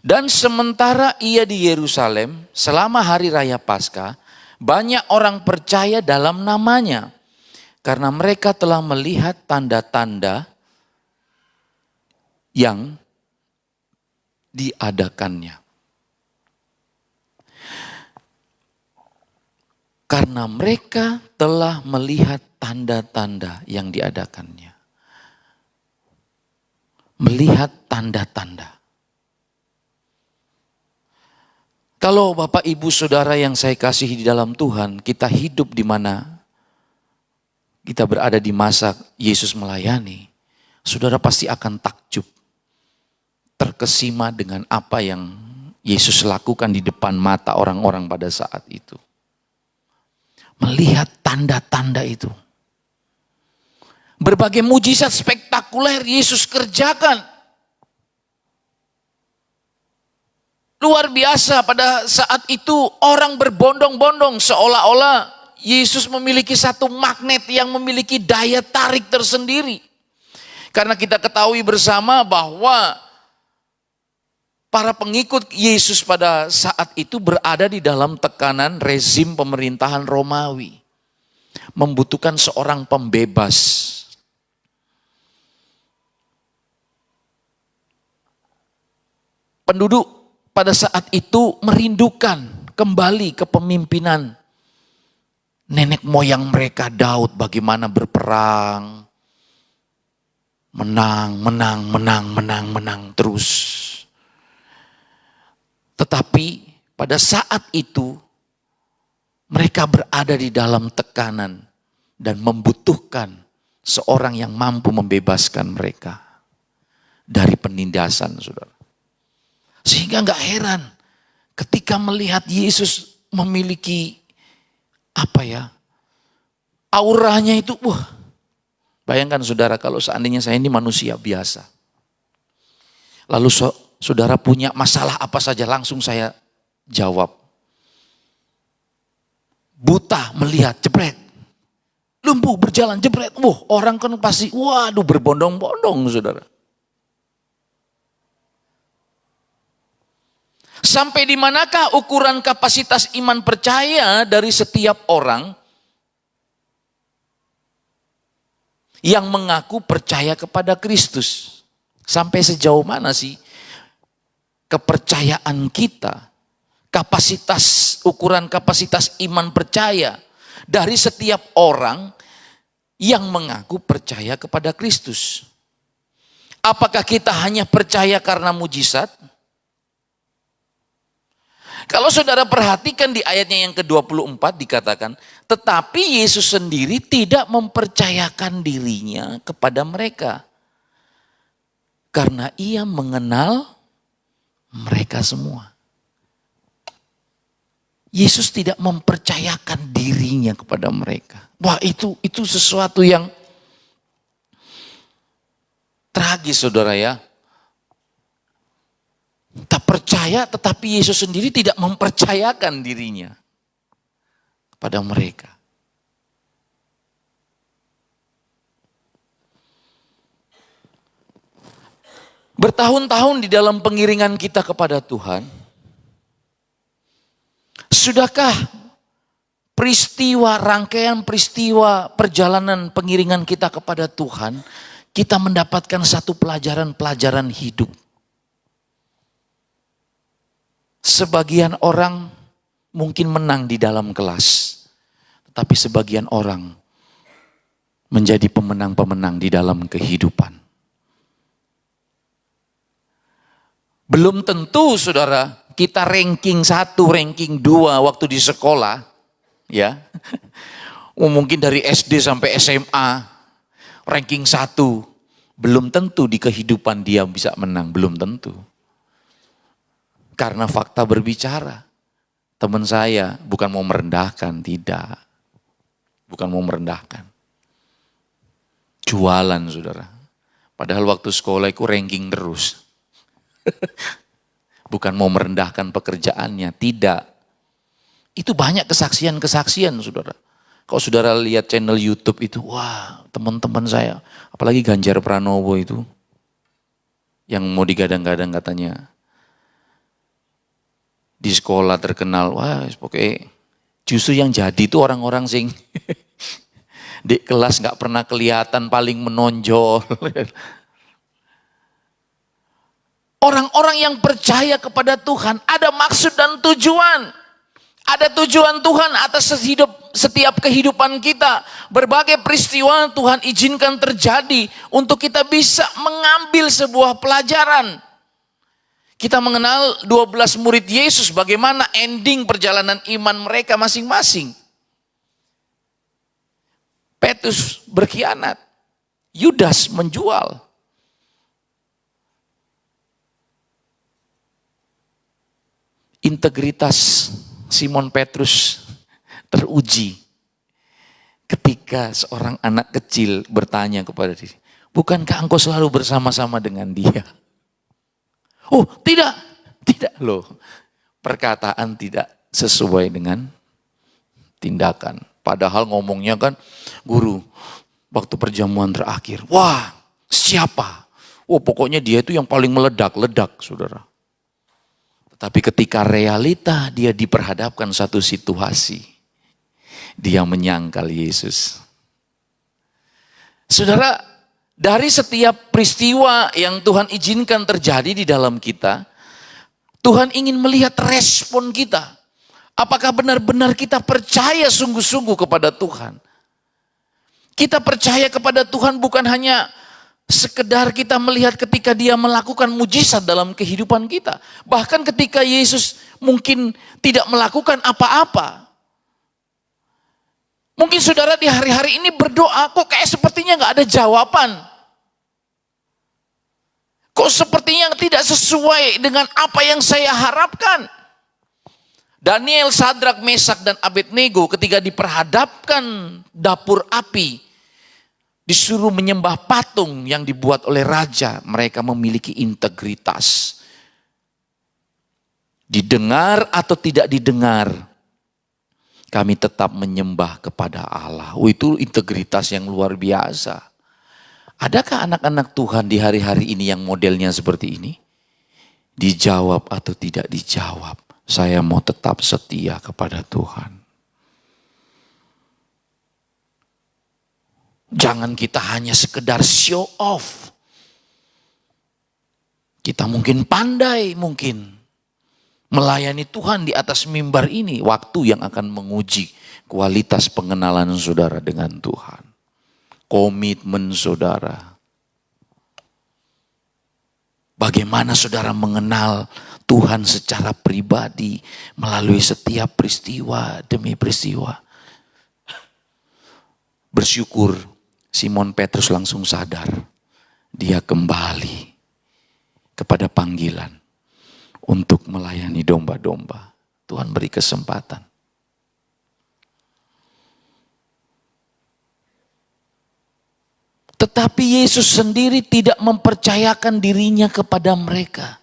Speaker 2: Dan sementara ia di Yerusalem selama hari raya Paskah, banyak orang percaya dalam namanya. Karena mereka telah melihat tanda-tanda yang diadakannya. Karena mereka telah melihat tanda-tanda yang diadakannya. Melihat tanda-tanda. Kalau Bapak Ibu Saudara yang saya kasihi di dalam Tuhan, kita hidup di mana kita berada di masa Yesus melayani, saudara pasti akan takjub, terkesima dengan apa yang Yesus lakukan di depan mata orang-orang pada saat itu. Melihat tanda-tanda itu. Berbagai mujizat spektakuler Yesus kerjakan. Luar biasa, pada saat itu orang berbondong-bondong seolah-olah Yesus memiliki satu magnet yang memiliki daya tarik tersendiri. Karena kita ketahui bersama bahwa para pengikut Yesus pada saat itu berada di dalam tekanan rezim pemerintahan Romawi. Membutuhkan seorang pembebas. Penduduk pada saat itu merindukan kembali kepemimpinan nenek moyang mereka Daud, bagaimana berperang, menang terus. Tetapi pada saat itu mereka berada di dalam tekanan dan membutuhkan seorang yang mampu membebaskan mereka dari penindasan, saudara. Sehingga gak heran ketika melihat Yesus memiliki auranya itu, bayangkan saudara kalau seandainya saya ini manusia biasa. Lalu saudara punya masalah apa saja langsung saya jawab. Kita melihat jebret. Lumpuh berjalan jebret. Wah, orang kan pasti waduh berbondong-bondong, saudara. Sampai di manakah ukuran kapasitas iman percaya dari setiap orang yang mengaku percaya kepada Kristus? Sampai sejauh mana sih kepercayaan kita? Ukuran kapasitas iman percaya dari setiap orang yang mengaku percaya kepada Kristus. Apakah kita hanya percaya karena mujizat? Kalau saudara perhatikan di ayatnya yang ke-24 dikatakan, tetapi Yesus sendiri tidak mempercayakan dirinya kepada mereka. Karena ia mengenal mereka semua. Yesus tidak mempercayakan dirinya kepada mereka. Wah, itu sesuatu yang tragis, saudara ya. Tak percaya, tetapi Yesus sendiri tidak mempercayakan dirinya kepada mereka. Bertahun-tahun di dalam pengiringan kita kepada Tuhan, sudahkah rangkaian peristiwa perjalanan pengiringan kita kepada Tuhan, kita mendapatkan satu pelajaran hidup. Sebagian orang mungkin menang di dalam kelas, tetapi sebagian orang menjadi pemenang-pemenang di dalam kehidupan. Belum tentu, saudara, kita ranking 1, ranking 2 waktu di sekolah, ya. Mungkin dari SD sampai SMA, ranking 1. Belum tentu di kehidupan dia bisa menang, belum tentu. Karena fakta berbicara. Teman saya bukan mau merendahkan, tidak. Bukan mau merendahkan. Jualan, saudara. Padahal waktu sekolah itu ranking terus. Bukan mau merendahkan pekerjaannya, tidak. Itu banyak kesaksian-kesaksian, saudara. Kalau saudara lihat channel YouTube itu, wah, teman-teman saya, apalagi Ganjar Pranowo itu, yang mau digadang-gadang katanya, di sekolah terkenal, wah pokoknya justru yang jadi itu orang-orang sing di kelas gak pernah kelihatan, paling menonjol. Orang-orang yang percaya kepada Tuhan ada maksud dan tujuan. Ada tujuan Tuhan atas setiap kehidupan kita. Berbagai peristiwa Tuhan izinkan terjadi untuk kita bisa mengambil sebuah pelajaran. Kita mengenal 12 murid Yesus, bagaimana ending perjalanan iman mereka masing-masing. Petrus berkhianat, Yudas menjual. Integritas Simon Petrus teruji ketika seorang anak kecil bertanya kepada dia, bukankah engkau selalu bersama-sama dengan dia? Oh tidak loh. Perkataan tidak sesuai dengan tindakan. Padahal ngomongnya kan, guru, waktu perjamuan terakhir, wah siapa? Oh pokoknya dia itu yang paling meledak-ledak, saudara. Tetapi ketika realita dia diperhadapkan satu situasi, dia menyangkal Yesus. Saudara, dari setiap peristiwa yang Tuhan izinkan terjadi di dalam kita, Tuhan ingin melihat respon kita. Apakah benar-benar kita percaya sungguh-sungguh kepada Tuhan? Kita percaya kepada Tuhan bukan hanya sekedar kita melihat ketika dia melakukan mujizat dalam kehidupan kita. Bahkan ketika Yesus mungkin tidak melakukan apa-apa. Mungkin saudara di hari-hari ini berdoa, kok kayak sepertinya gak ada jawaban. Kok sepertinya tidak sesuai dengan apa yang saya harapkan. Daniel, Sadrak, Mesak, dan Abednego ketika diperhadapkan dapur api, disuruh menyembah patung yang dibuat oleh raja, mereka memiliki integritas. Didengar atau tidak didengar, kami tetap menyembah kepada Allah. Oh, itu integritas yang luar biasa. Adakah anak-anak Tuhan di hari-hari ini yang modelnya seperti ini? Dijawab atau tidak dijawab, saya mau tetap setia kepada Tuhan. Jangan kita hanya sekedar show off. Kita mungkin pandai, mungkin melayani Tuhan di atas mimbar ini, waktu yang akan menguji kualitas pengenalan saudara dengan Tuhan. Komitmen saudara. Bagaimana saudara mengenal Tuhan secara pribadi melalui setiap peristiwa demi peristiwa. Bersyukur Simon Petrus langsung sadar. Dia kembali kepada panggilan untuk melayani domba-domba. Tuhan beri kesempatan. Tetapi Yesus sendiri tidak mempercayakan dirinya kepada mereka.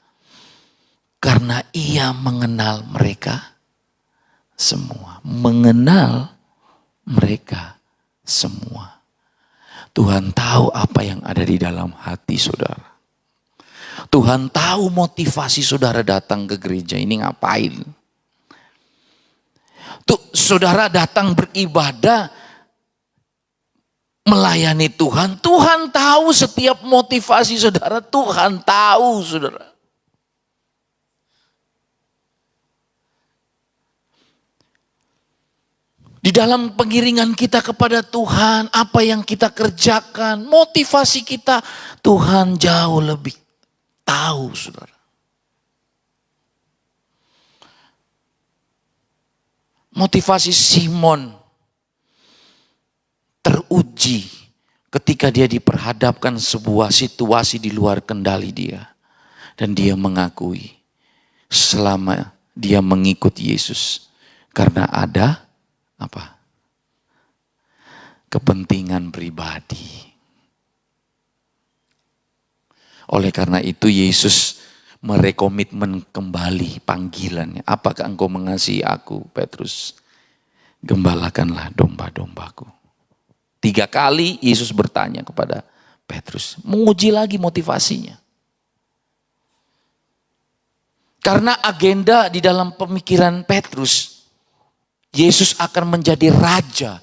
Speaker 2: Karena ia mengenal mereka semua. Mengenal mereka semua. Tuhan tahu apa yang ada di dalam hati saudara. Tuhan tahu motivasi saudara datang ke gereja ini ngapain. Tuh, saudara datang beribadah, melayani Tuhan. Tuhan tahu setiap motivasi saudara. Tuhan tahu saudara. Di dalam pengiringan kita kepada Tuhan, apa yang kita kerjakan, motivasi kita, Tuhan jauh lebih tahu, saudara. Motivasi Simon teruji ketika dia diperhadapkan sebuah situasi di luar kendali dia. Dan dia mengakui selama dia mengikut Yesus karena ada apa? Kepentingan pribadi. Oleh karena itu Yesus merekomitmen kembali panggilannya. Apakah engkau mengasihi aku, Petrus? Gembalakanlah domba-dombaku. 3 kali Yesus bertanya kepada Petrus. Menguji lagi motivasinya. Karena agenda di dalam pemikiran Petrus, Yesus akan menjadi raja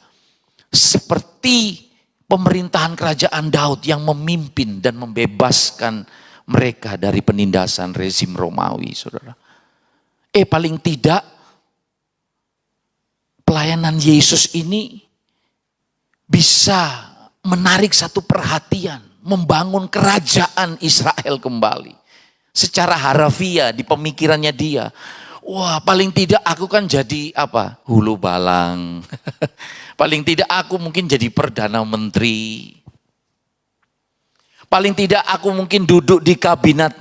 Speaker 2: seperti pemerintahan kerajaan Daud yang memimpin dan membebaskan mereka dari penindasan rezim Romawi, saudara. Paling tidak pelayanan Yesus ini bisa menarik satu perhatian, membangun kerajaan Israel kembali. Secara harafiah di pemikirannya dia. Wah, paling tidak aku kan jadi apa? Hulu balang. Paling tidak aku mungkin jadi perdana menteri. Paling tidak aku mungkin duduk di kabinetnya.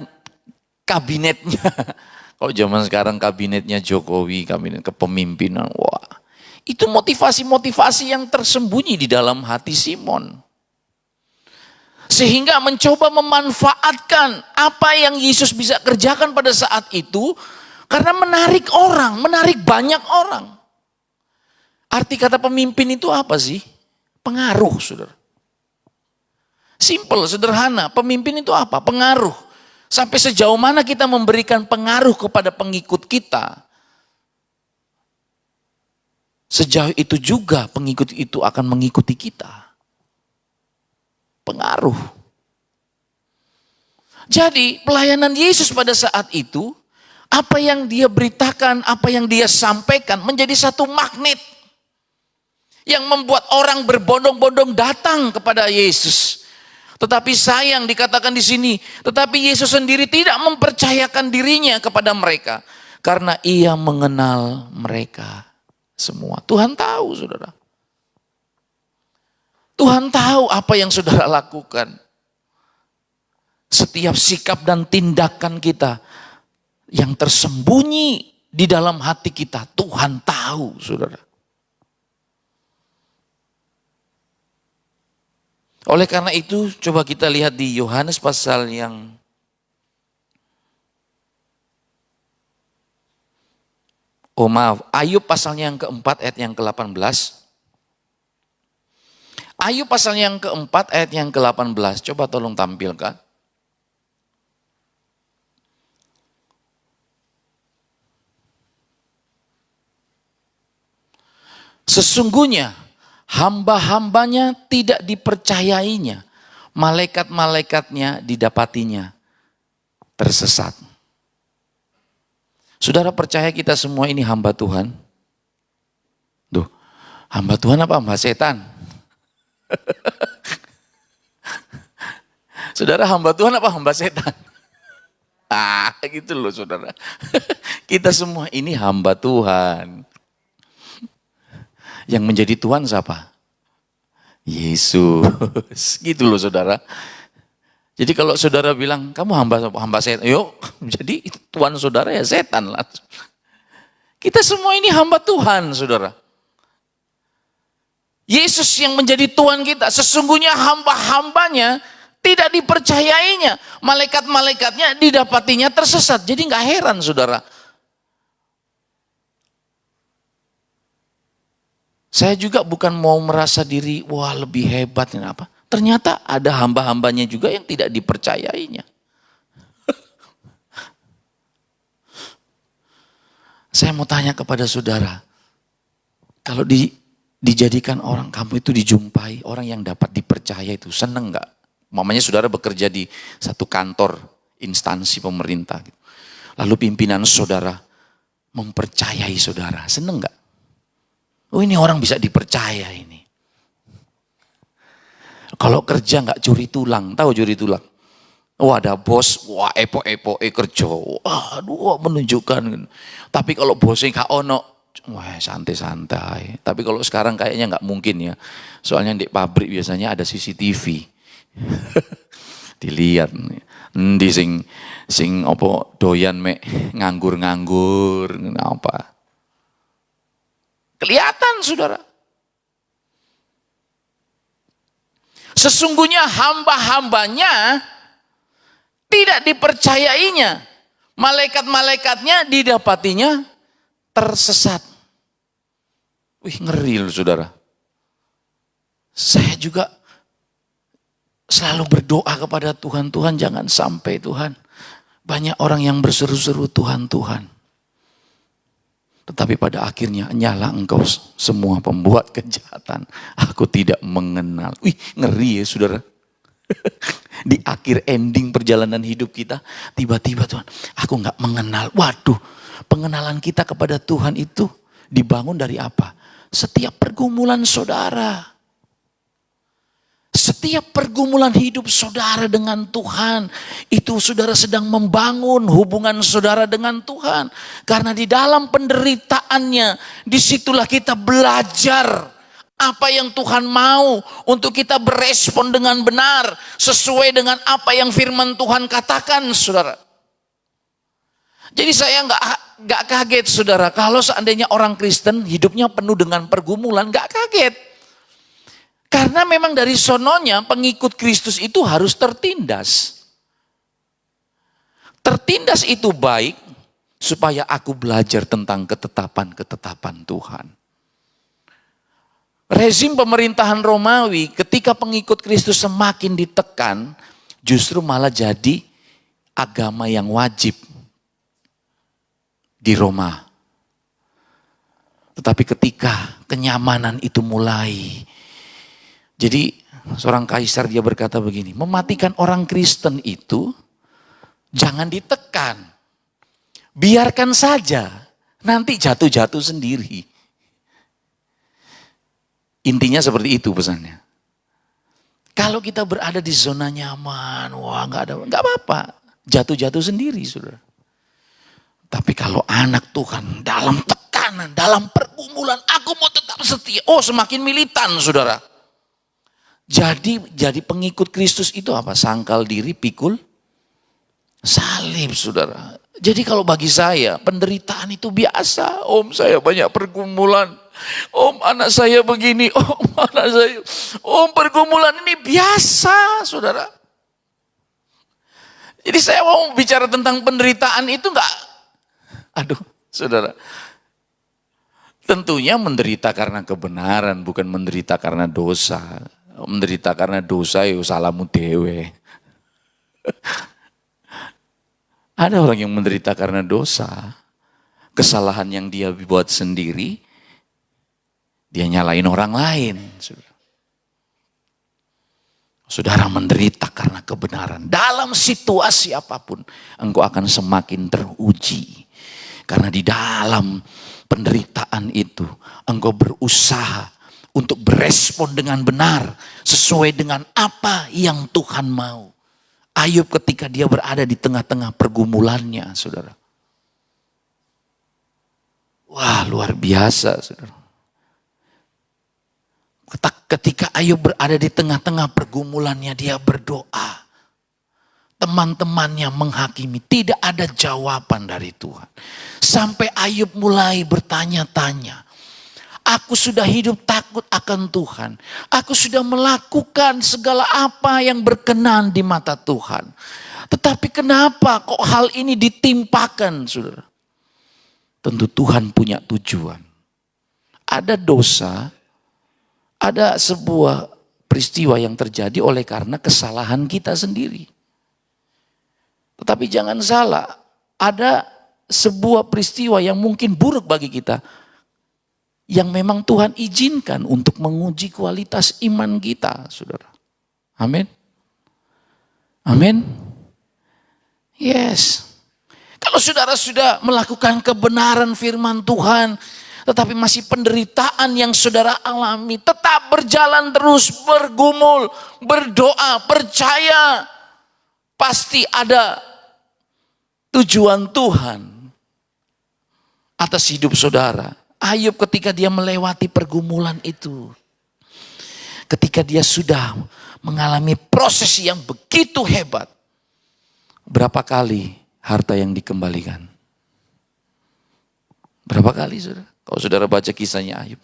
Speaker 2: Kalau zaman sekarang kabinetnya Jokowi, kabinet kepemimpinan. Wah, itu motivasi-motivasi yang tersembunyi di dalam hati Simon. Sehingga mencoba memanfaatkan apa yang Yesus bisa kerjakan pada saat itu. Karena menarik orang, menarik banyak orang. Arti kata pemimpin itu apa sih? Pengaruh, saudara. Simple, sederhana. Pemimpin itu apa? Pengaruh. Sampai sejauh mana kita memberikan pengaruh kepada pengikut kita. Sejauh itu juga pengikut itu akan mengikuti kita. Pengaruh. Jadi pelayanan Yesus pada saat itu, apa yang dia beritakan, apa yang dia sampaikan menjadi satu magnet yang membuat orang berbondong-bondong datang kepada Yesus. Tetapi sayang dikatakan di sini, tetapi Yesus sendiri tidak mempercayakan dirinya kepada mereka karena ia mengenal mereka semua. Tuhan tahu, saudara. Tuhan tahu apa yang saudara lakukan. Setiap sikap dan tindakan kita yang tersembunyi di dalam hati kita, Tuhan tahu, saudara. Oleh karena itu, coba kita lihat di Yohanes pasal yang Oh maaf, Ayub pasalnya yang keempat ayat yang ke-18. Ayub pasalnya yang keempat ayat yang ke-18. Coba tolong tampilkan. Sesungguhnya hamba-hambanya tidak dipercayainya, malaikat-malaikatnya didapatinya tersesat. Saudara percaya kita semua ini hamba Tuhan? Duh, hamba Tuhan apa hamba setan? Saudara hamba Tuhan apa hamba setan? Gitu loh saudara. Kita semua ini hamba Tuhan. Yang menjadi Tuhan siapa? Yesus. Gitu loh saudara. Jadi kalau saudara bilang, kamu hamba setan, yuk, jadi Tuhan saudara ya setan lah. Kita semua ini hamba Tuhan, saudara. Yesus yang menjadi Tuhan kita, sesungguhnya hamba-hambanya tidak dipercayainya. Malaikat-malaikatnya didapatinya tersesat. Jadi nggak heran, saudara. Saya juga bukan mau merasa diri, wah lebih hebat, ini apa. Ternyata ada hamba-hambanya juga yang tidak dipercayainya. Saya mau tanya kepada saudara, kalau dijadikan orang, kamu itu dijumpai orang yang dapat dipercaya itu, seneng gak? Mamanya saudara bekerja di satu kantor instansi pemerintah. Lalu pimpinan saudara mempercayai saudara, seneng gak? Oh ini orang bisa dipercaya ini. Kalau kerja nggak curi tulang, tahu curi tulang? Wah ada bos, wah epo kerja, wah aduh menunjukkan. Tapi kalau bosnya nggak ono, wah santai-santai. Tapi kalau sekarang kayaknya nggak mungkin ya, soalnya di pabrik biasanya ada CCTV, dilihat. Di sing opo doyan mek nganggur apa? Kelihatan saudara. Sesungguhnya hamba-hambanya tidak dipercayainya. Malaikat-malaikatnya didapatinya tersesat. Wih ngeri loh saudara. Saya juga selalu berdoa kepada Tuhan. Tuhan jangan sampai Tuhan. Banyak orang yang berseru-seru Tuhan. Tetapi pada akhirnya nyala engkau semua pembuat kejahatan. Aku tidak mengenal. Wih ngeri ya saudara. Di akhir ending perjalanan hidup kita. Tiba-tiba Tuhan aku gak mengenal. Waduh pengenalan kita kepada Tuhan itu dibangun dari apa? Setiap pergumulan saudara. Setiap pergumulan hidup saudara dengan Tuhan, itu saudara sedang membangun hubungan saudara dengan Tuhan. Karena di dalam penderitaannya, disitulah kita belajar apa yang Tuhan mau untuk kita berespon dengan benar, sesuai dengan apa yang firman Tuhan katakan, saudara. Jadi saya nggak kaget, saudara, kalau seandainya orang Kristen hidupnya penuh dengan pergumulan, nggak kaget. Karena memang dari sononya pengikut Kristus itu harus tertindas. Tertindas itu baik supaya aku belajar tentang ketetapan-ketetapan Tuhan. Rezim pemerintahan Romawi ketika pengikut Kristus semakin ditekan, justru malah jadi agama yang wajib di Roma. Tetapi ketika kenyamanan itu mulai, jadi seorang kaisar dia berkata begini, mematikan orang Kristen itu jangan ditekan. Biarkan saja, nanti jatuh-jatuh sendiri. Intinya seperti itu pesannya. Kalau kita berada di zona nyaman, wah nggak apa-apa, jatuh-jatuh sendiri, saudara. Tapi kalau anak Tuhan dalam tekanan, dalam pergumulan, aku mau tetap setia. Oh semakin militan, saudara. Jadi pengikut Kristus itu apa? Sangkal diri, pikul salib, saudara. Jadi kalau bagi saya penderitaan itu biasa. Om saya banyak pergumulan. Om anak saya begini. Om anak saya. Om pergumulan ini biasa, saudara. Jadi saya mau bicara tentang penderitaan itu enggak. Aduh, saudara. Tentunya menderita karena kebenaran, bukan menderita karena dosa. Menderita karena dosa ya salahmu dewe. Ada orang yang menderita karena dosa. Kesalahan yang dia buat sendiri, dia nyalain orang lain. Saudara menderita karena kebenaran. Dalam situasi apapun, engkau akan semakin teruji. Karena di dalam penderitaan itu, engkau berusaha untuk berespon dengan benar. Sesuai dengan apa yang Tuhan mau. Ayub ketika dia berada di tengah-tengah pergumulannya, saudara. Wah, luar biasa, saudara. Ketika Ayub berada di tengah-tengah pergumulannya, dia berdoa. Teman-temannya menghakimi, tidak ada jawaban dari Tuhan. Sampai Ayub mulai bertanya-tanya. Aku sudah hidup takut akan Tuhan. Aku sudah melakukan segala apa yang berkenan di mata Tuhan. Tetapi kenapa kok hal ini ditimpakan, saudara? Tentu Tuhan punya tujuan. Ada dosa, ada sebuah peristiwa yang terjadi oleh karena kesalahan kita sendiri. Tetapi jangan salah, ada sebuah peristiwa yang mungkin buruk bagi kita, yang memang Tuhan izinkan untuk menguji kualitas iman kita, saudara. Amin. Amin. Yes. Kalau saudara sudah melakukan kebenaran firman Tuhan, tetapi masih penderitaan yang saudara alami, tetap berjalan terus, bergumul, berdoa, percaya. Pasti ada tujuan Tuhan atas hidup saudara. Ayub ketika dia melewati pergumulan itu, ketika dia sudah mengalami proses yang begitu hebat, berapa kali harta yang dikembalikan? Berapa kali, saudara? Kalau saudara baca kisahnya Ayub,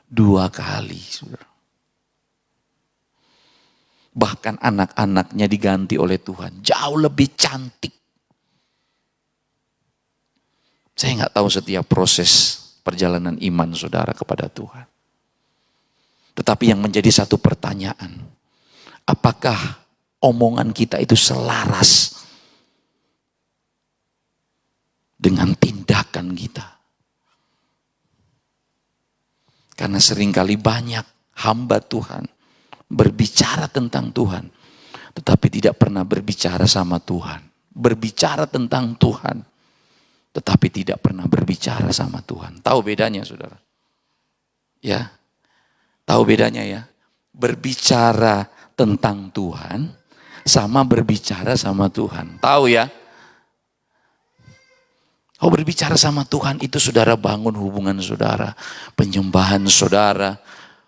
Speaker 2: 2 kali, saudara. Bahkan anak-anaknya diganti oleh Tuhan, jauh lebih cantik. Saya nggak tahu setiap proses perjalanan iman saudara kepada Tuhan. Tetapi yang menjadi satu pertanyaan, apakah omongan kita itu selaras dengan tindakan kita? Karena seringkali banyak hamba Tuhan berbicara tentang Tuhan, tetapi tidak pernah berbicara sama Tuhan. Berbicara tentang Tuhan, tetapi tidak pernah berbicara sama Tuhan. Tahu bedanya, saudara? Ya, tahu bedanya ya? Berbicara tentang Tuhan sama berbicara sama Tuhan. Tahu ya? Oh, berbicara sama Tuhan itu saudara bangun hubungan saudara, penyembahan saudara,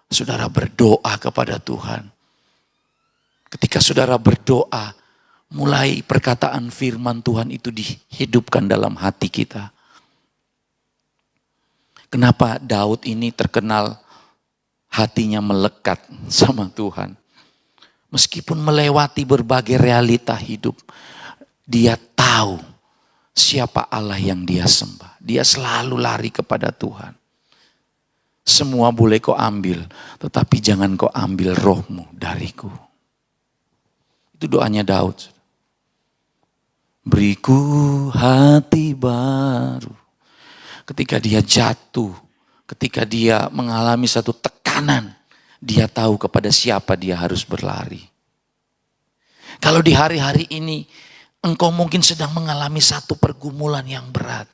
Speaker 2: saudara berdoa kepada Tuhan. Ketika saudara berdoa, mulai perkataan firman Tuhan itu dihidupkan dalam hati kita. Kenapa Daud ini terkenal hatinya melekat sama Tuhan? Meskipun melewati berbagai realita hidup, dia tahu siapa Allah yang dia sembah. Dia selalu lari kepada Tuhan. Semua boleh kau ambil, tetapi jangan kau ambil rohmu dariku. Itu doanya Daud. Beriku hati baru. Ketika dia jatuh, ketika dia mengalami satu tekanan, dia tahu kepada siapa dia harus berlari. Kalau di hari-hari ini, engkau mungkin sedang mengalami satu pergumulan yang berat.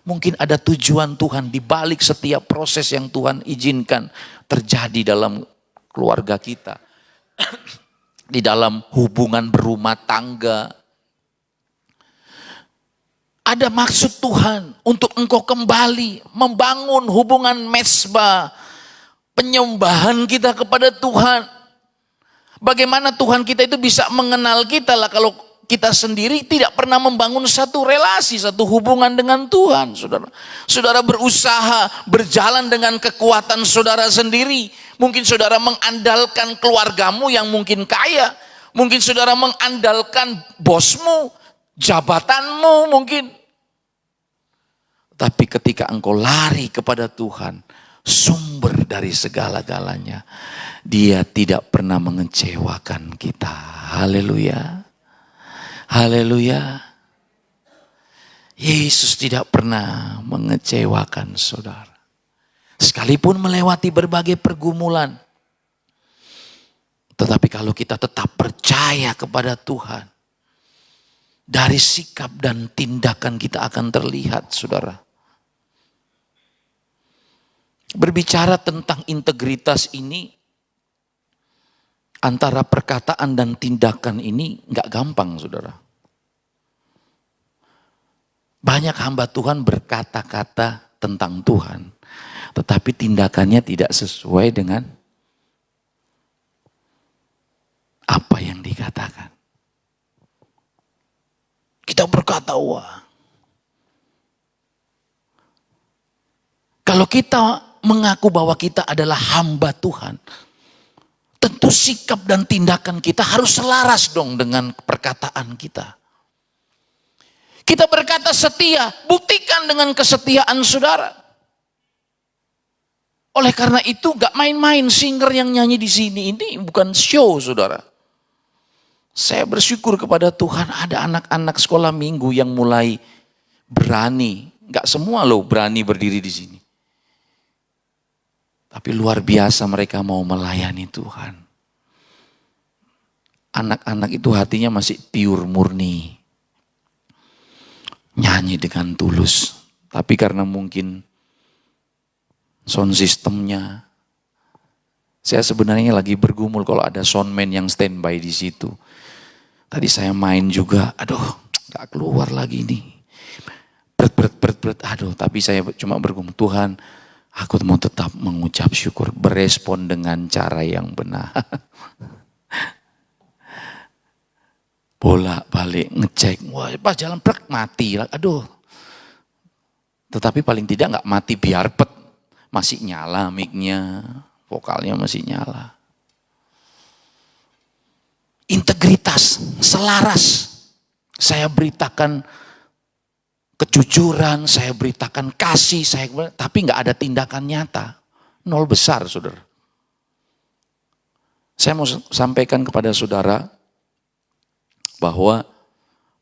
Speaker 2: Mungkin ada tujuan Tuhan di balik setiap proses yang Tuhan izinkan terjadi dalam keluarga kita. Di dalam hubungan berumah tangga. Ada maksud Tuhan untuk engkau kembali membangun hubungan mesbah. Penyembahan kita kepada Tuhan. Bagaimana Tuhan kita itu bisa mengenal kita lah kalau kita sendiri tidak pernah membangun satu relasi, satu hubungan dengan Tuhan, saudara. Saudara berusaha berjalan dengan kekuatan saudara sendiri. Mungkin saudara mengandalkan keluargamu yang mungkin kaya. Mungkin saudara mengandalkan bosmu, jabatanmu mungkin. Tapi ketika engkau lari kepada Tuhan, sumber dari segala-galanya. Dia tidak pernah mengecewakan kita. Haleluya. Haleluya. Yesus tidak pernah mengecewakan saudara. Sekalipun melewati berbagai pergumulan. Tetapi kalau kita tetap percaya kepada Tuhan, dari sikap dan tindakan kita akan terlihat, saudara. Berbicara tentang integritas ini, antara perkataan dan tindakan ini gak gampang, saudara. Banyak hamba Tuhan berkata-kata tentang Tuhan, tetapi tindakannya tidak sesuai dengan apa yang dikatakan. Kita berkata, wah. Kalau kita mengaku bahwa kita adalah hamba Tuhan, tentu sikap dan tindakan kita harus selaras dong dengan perkataan kita. Kita berkata setia, buktikan dengan kesetiaan saudara. Oleh karena itu gak main-main singer yang nyanyi di sini, ini bukan show saudara. Saya bersyukur kepada Tuhan ada anak-anak sekolah minggu yang mulai berani. Gak semua loh berani berdiri di sini. Tapi luar biasa mereka mau melayani Tuhan. Anak-anak itu hatinya masih pure murni. Nyanyi dengan tulus. Tapi karena mungkin sound systemnya, saya sebenarnya lagi bergumul kalau ada soundman yang standby di situ. Tadi saya main juga, aduh gak keluar lagi nih. Berat, aduh tapi saya cuma bergumul, Tuhan aku mau tetap mengucap syukur, berespon dengan cara yang benar. Bolak-balik ngecek, wah pas jalan brek mati, aduh. Tetapi paling tidak gak mati biar pet, masih nyala mic-nya, vokalnya masih nyala. Integritas, selaras. Saya beritakan kejujuran, saya beritakan kasih, tapi gak ada tindakan nyata. Nol besar saudara. Saya mau sampaikan kepada saudara bahwa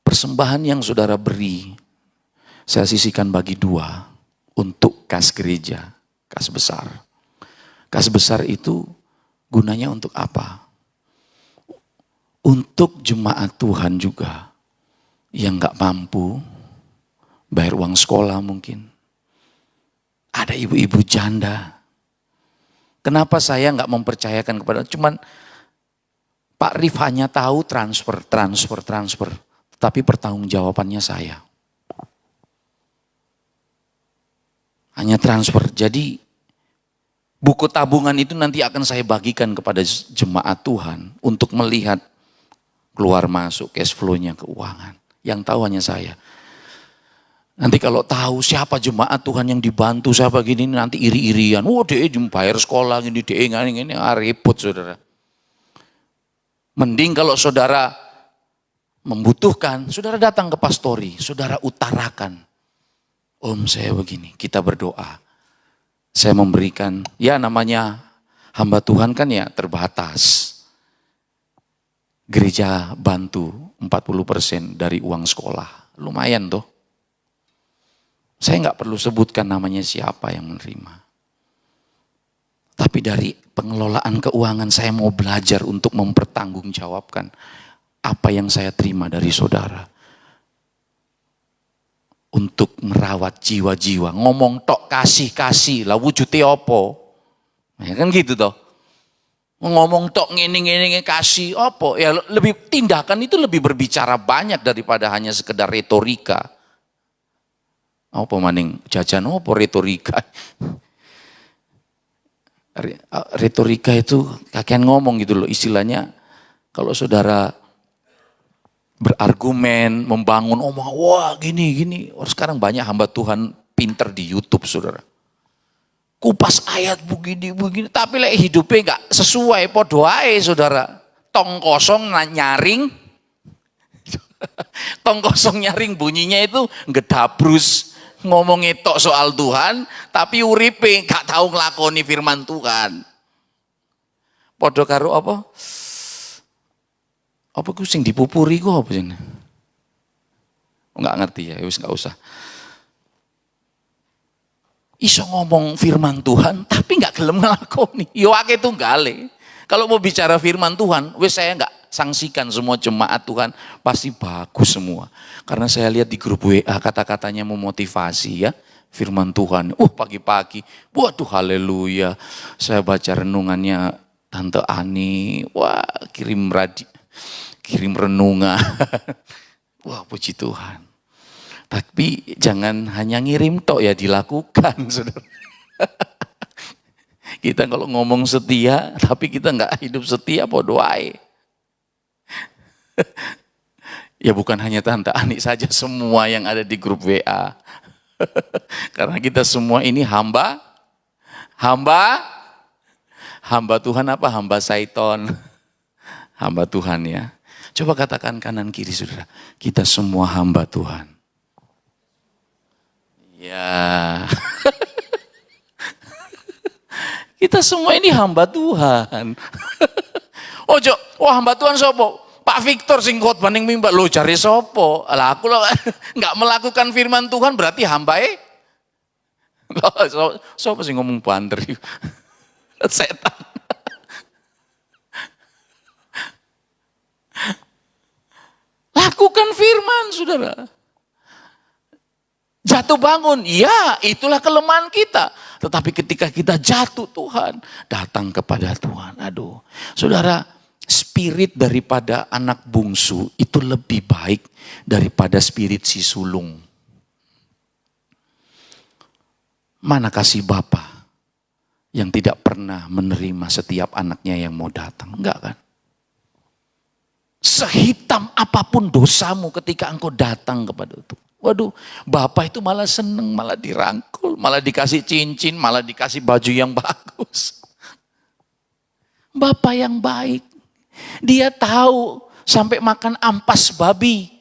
Speaker 2: persembahan yang saudara beri, saya sisihkan bagi dua untuk kas gereja, kas besar. Kas besar itu gunanya untuk apa? Untuk jemaat Tuhan juga yang gak mampu bayar uang sekolah mungkin. Ada ibu-ibu janda. Kenapa saya gak mempercayakan kepada, cuman Pak Rif hanya tahu transfer. Tapi pertanggungjawabannya saya. Hanya transfer. Jadi buku tabungan itu nanti akan saya bagikan kepada jemaat Tuhan untuk melihat keluar masuk cash flow-nya keuangan. Yang tahu hanya saya. Nanti kalau tahu siapa jemaat Tuhan yang dibantu, siapa gini, nanti iri-irian. Wah dia bayar sekolah, gini, dia ini ribut saudara. Mending kalau saudara membutuhkan, saudara datang ke pastori, saudara utarakan. Om saya begini, kita berdoa. Saya memberikan, ya namanya hamba Tuhan kan ya terbatas. Gereja bantu 40% dari uang sekolah. Lumayan tuh. Saya gak perlu sebutkan namanya siapa yang menerima. Tapi dari pengelolaan keuangan saya mau belajar untuk mempertanggungjawabkan apa yang saya terima dari saudara. Untuk merawat jiwa-jiwa. Ngomong tok kasih-kasih lah wujudnya apa. Ya kan gitu toh. Ngomong tok ngene-ngene kasih apa. Ya lebih tindakan itu lebih berbicara banyak daripada hanya sekedar retorika. Apa maning jajan apa retorika. Retorika itu kakean ngomong gitu loh istilahnya. Kalau saudara berargumen, membangun omong, wah gini. Sekarang banyak hamba Tuhan pinter di YouTube saudara. Kupas ayat begini. Tapi hidupnya gak sesuai, podo ae saudara. Tong kosong nyaring. Tong kosong nyaring bunyinya itu gedabrus. ngomong tok soal Tuhan, tapi uripe gak tahu nglakoni firman Tuhan. Padha karo apa? Apa ku sing dipupuri ku apa sing? Enggak ngerti ya, wis enggak usah. Iso ngomong firman Tuhan tapi enggak gelem nglakoni. Yo akeh tunggale. Kalau mau bicara firman Tuhan, wis saya enggak sanksikan semua jemaat Tuhan pasti bagus semua. Karena saya lihat di grup WA kata-katanya memotivasi ya. Firman Tuhan, pagi-pagi, waduh haleluya. Saya baca renungannya Tante Ani, wah kirim renungan. Wah puji Tuhan. Tapi jangan hanya ngirim tok ya, dilakukan saudara. Kita kalau ngomong setia, tapi kita nggak hidup setia, podo ae. Ya bukan hanya Tante Ani saja, semua yang ada di grup WA. Karena kita semua ini hamba Tuhan apa? Hamba Saiton. Hamba Tuhan ya. Coba katakan kanan kiri saudara, kita semua hamba Tuhan. Ya. Kita semua ini hamba Tuhan. Ojo, hamba Tuhan sopo? Pak Victor sing khotbah ning mimbar lo cari sopo? Lah aku nggak melakukan firman Tuhan berarti hamba sopo sing ngomong banter? Setan. Lakukan firman, saudara. Jatuh bangun, ya itulah kelemahan kita. Tetapi ketika kita jatuh, Tuhan datang kepada Tuhan. Aduh, saudara, spirit daripada anak bungsu itu lebih baik daripada spirit si sulung. Mana kasih Bapa yang tidak pernah menerima setiap anaknya yang mau datang? Enggak kan? Sehitam apapun dosamu ketika engkau datang kepada Tuhan. Waduh, Bapak itu malah seneng, malah dirangkul, malah dikasih cincin, malah dikasih baju yang bagus. Bapak yang baik. Dia tahu sampai makan ampas babi.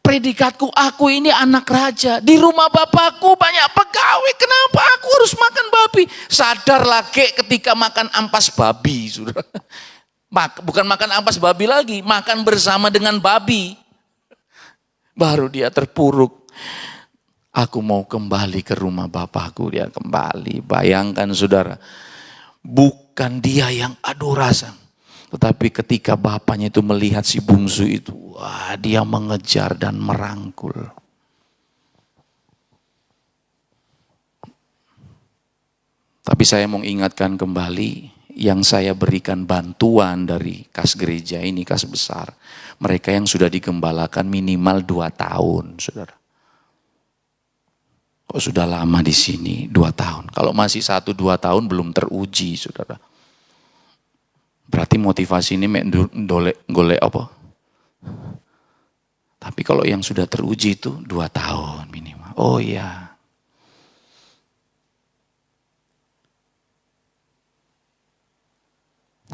Speaker 2: Predikatku, aku ini anak raja. Di rumah bapakku banyak pegawai. Kenapa aku harus makan babi? Sadar lagi ketika makan ampas babi. Saudara. Bukan makan ampas babi lagi, makan bersama dengan babi. Baru dia terpuruk. Aku mau kembali ke rumah bapakku, dia kembali. Bayangkan saudara, bukan dia yang adu rasa. Tetapi ketika bapaknya itu melihat si bungsu itu, wah dia mengejar dan merangkul. Tapi saya mau ingatkan kembali, yang saya berikan bantuan dari kas gereja ini, kas besar. Mereka yang sudah digembalakan minimal 2 tahun, saudara. Kok sudah lama di sini 2 tahun. Kalau masih 1-2 tahun belum teruji, saudara. Berarti motivasi ini golek apa? Tapi kalau yang sudah teruji itu 2 tahun minimal. Oh iya.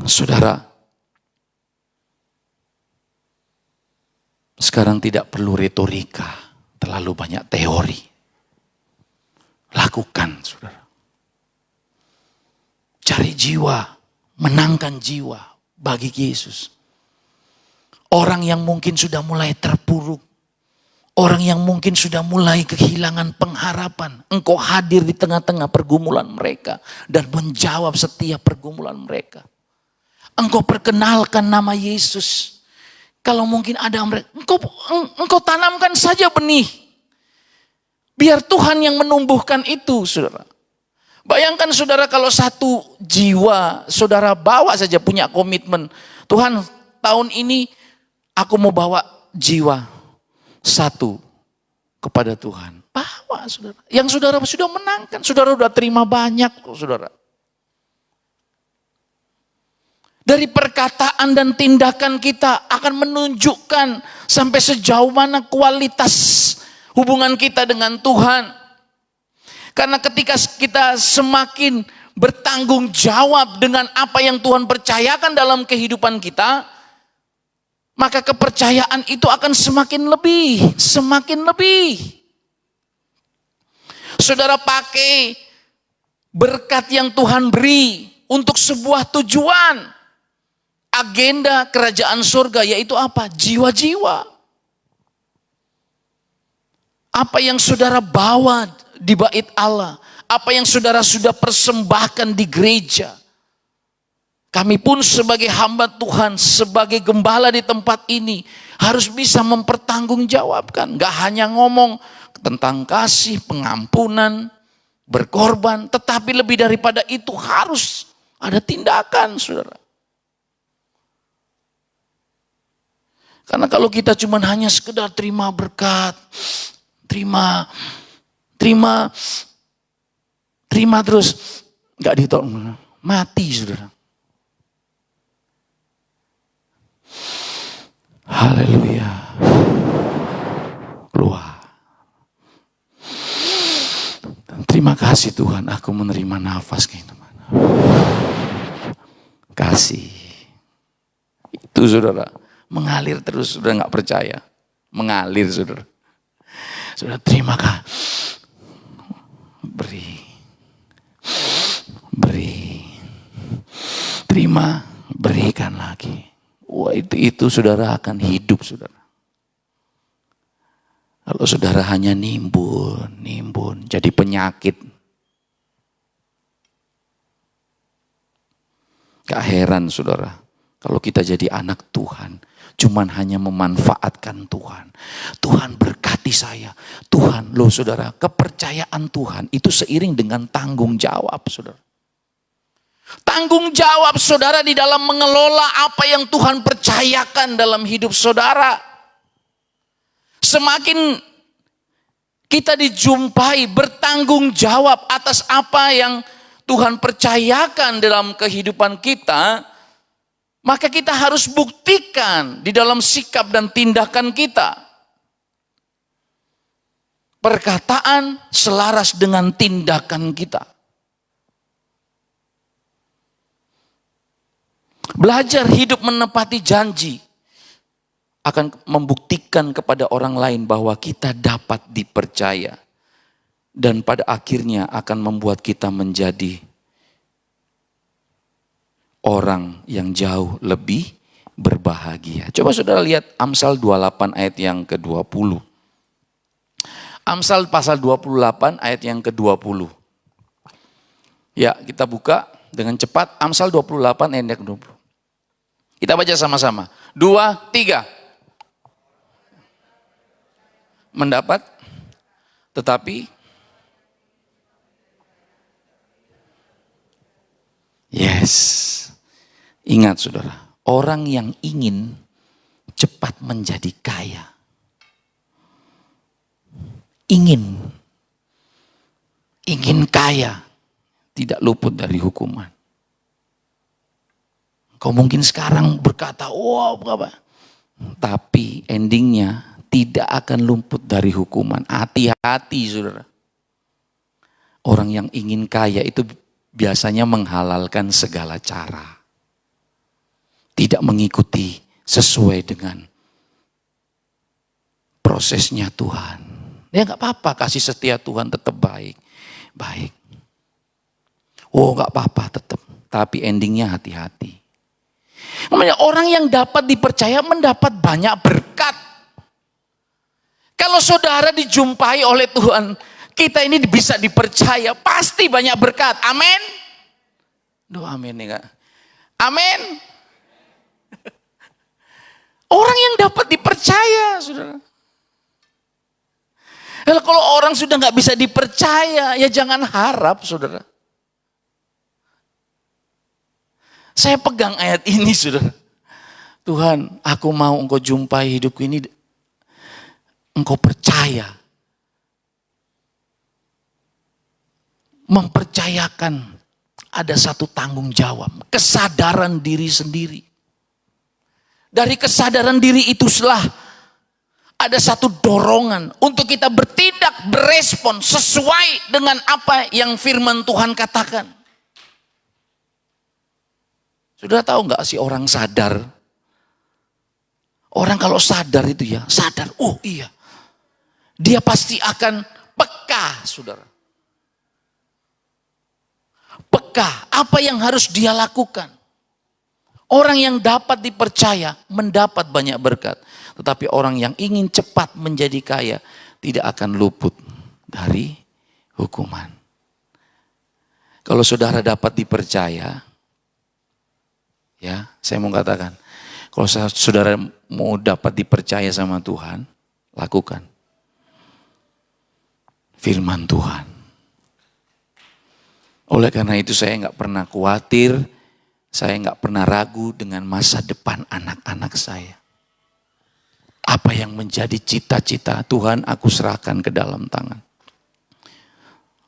Speaker 2: Saudara, sekarang tidak perlu retorika, terlalu banyak teori. Lakukan, saudara. Cari jiwa, menangkan jiwa bagi Yesus. Orang yang mungkin sudah mulai terpuruk, orang yang mungkin sudah mulai kehilangan pengharapan, engkau hadir di tengah-tengah pergumulan mereka dan menjawab setiap pergumulan mereka. Engkau perkenalkan nama Yesus. Kalau mungkin ada mereka, engkau tanamkan saja benih. Biar Tuhan yang menumbuhkan itu, saudara. Bayangkan saudara kalau satu jiwa, saudara bawa saja punya komitmen. Tuhan, tahun ini aku mau bawa jiwa satu kepada Tuhan. Bawa saudara. Yang saudara sudah menangkan, saudara sudah terima banyak, saudara. Dari perkataan dan tindakan kita akan menunjukkan sampai sejauh mana kualitas hubungan kita dengan Tuhan. Karena ketika kita semakin bertanggung jawab dengan apa yang Tuhan percayakan dalam kehidupan kita, maka kepercayaan itu akan semakin lebih. Saudara pakai berkat yang Tuhan beri untuk sebuah tujuan. Agenda kerajaan surga yaitu apa? Jiwa-jiwa. Apa yang saudara bawa di bait Allah, apa yang saudara sudah persembahkan di gereja. Kami pun sebagai hamba Tuhan, sebagai gembala di tempat ini harus bisa mempertanggungjawabkan. Gak hanya ngomong tentang kasih, pengampunan, berkorban, tetapi lebih daripada itu harus ada tindakan, saudara. Karena kalau kita cuma hanya sekedar terima berkat, terima terus, nggak ditolong, mati, saudara. Haleluya. Keluar. Terima kasih Tuhan, aku menerima nafas kehidupan. Kasih. Itu saudara, mengalir terus, saudara nggak percaya. Mengalir saudara. Saudara terima kasih. Beri. Terima, berikan lagi. Wah itu saudara akan hidup saudara. Kalau saudara hanya nimbun, jadi penyakit. Gak heran saudara, kalau kita jadi anak Tuhan, cuman hanya memanfaatkan Tuhan. Tuhan berkati saya. Tuhan, loh saudara, kepercayaan Tuhan itu seiring dengan tanggung jawab saudara. Tanggung jawab saudara di dalam mengelola apa yang Tuhan percayakan dalam hidup saudara. Semakin kita dijumpai bertanggung jawab atas apa yang Tuhan percayakan dalam kehidupan kita, maka kita harus buktikan di dalam sikap dan tindakan kita. Perkataan selaras dengan tindakan kita. Belajar hidup menepati janji akan membuktikan kepada orang lain bahwa kita dapat dipercaya. Dan pada akhirnya akan membuat kita menjadi orang yang jauh lebih berbahagia. Coba saudara lihat Amsal 28 ayat yang ke-20. Amsal pasal 28 ayat yang ke-20. Ya, kita buka dengan cepat Amsal 28 ayat yang ke-20. Kita baca sama-sama. 2, 3. Mendapat, tetapi yes. Ingat saudara, orang yang ingin cepat menjadi kaya, ingin kaya, tidak luput dari hukuman. Kau mungkin sekarang berkata, wow, apa? Tapi endingnya tidak akan luput dari hukuman. Hati-hati saudara. Orang yang ingin kaya itu biasanya menghalalkan segala cara. Tidak mengikuti sesuai dengan prosesnya Tuhan. Ya gak apa-apa, kasih setia Tuhan tetap baik. Oh gak apa-apa tetap. Tapi endingnya hati-hati. Namanya orang yang dapat dipercaya mendapat banyak berkat. Kalau saudara dijumpai oleh Tuhan, kita ini bisa dipercaya, pasti banyak berkat. Amin. Doa amin nih Kak. Amin. Orang yang dapat dipercaya, saudara. Kalau orang sudah nggak bisa dipercaya, ya jangan harap, saudara. Saya pegang ayat ini, saudara. Tuhan, aku mau Engkau jumpai hidupku ini, Engkau percaya. Mempercayakan ada satu tanggung jawab, kesadaran diri sendiri. Dari kesadaran diri itu ada satu dorongan untuk kita bertindak, berespon sesuai dengan apa yang firman Tuhan katakan. Sudah tahu nggak sih orang sadar? Orang kalau sadar itu ya, sadar, oh iya. Dia pasti akan peka, saudara. Tahukah apa yang harus dia lakukan? Orang yang dapat dipercaya mendapat banyak berkat. Tetapi orang yang ingin cepat menjadi kaya tidak akan luput dari hukuman. Kalau saudara dapat dipercaya, ya saya mau katakan, kalau saudara mau dapat dipercaya sama Tuhan, lakukan firman Tuhan. Oleh karena itu saya nggak pernah khawatir, saya nggak pernah ragu dengan masa depan anak-anak saya. Apa yang menjadi cita-cita Tuhan aku serahkan ke dalam tangan.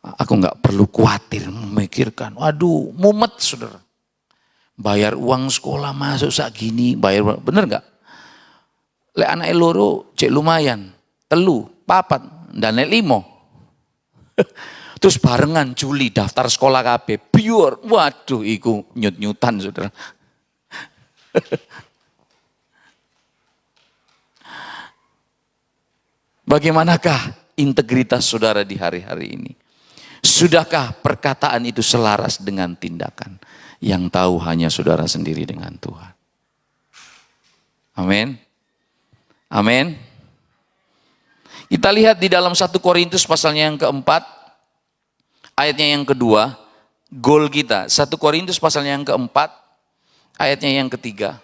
Speaker 2: Aku nggak perlu khawatir memikirkan, waduh mumet saudara. Bayar uang sekolah masuk sak gini, bayar bener nggak? Lek anak loro cek lumayan, telu, papat, dan lek limo. Terus barengan Juli daftar sekolah KB, biur, waduh iku nyut-nyutan saudara. Bagaimanakah integritas saudara di hari-hari ini? Sudahkah perkataan itu selaras dengan tindakan? Yang tahu hanya saudara sendiri dengan Tuhan. Amin. Amin. Kita lihat di dalam 1 Korintus pasalnya yang keempat, ayatnya yang kedua, goal kita. 1 Korintus pasalnya yang keempat, ayatnya yang ketiga.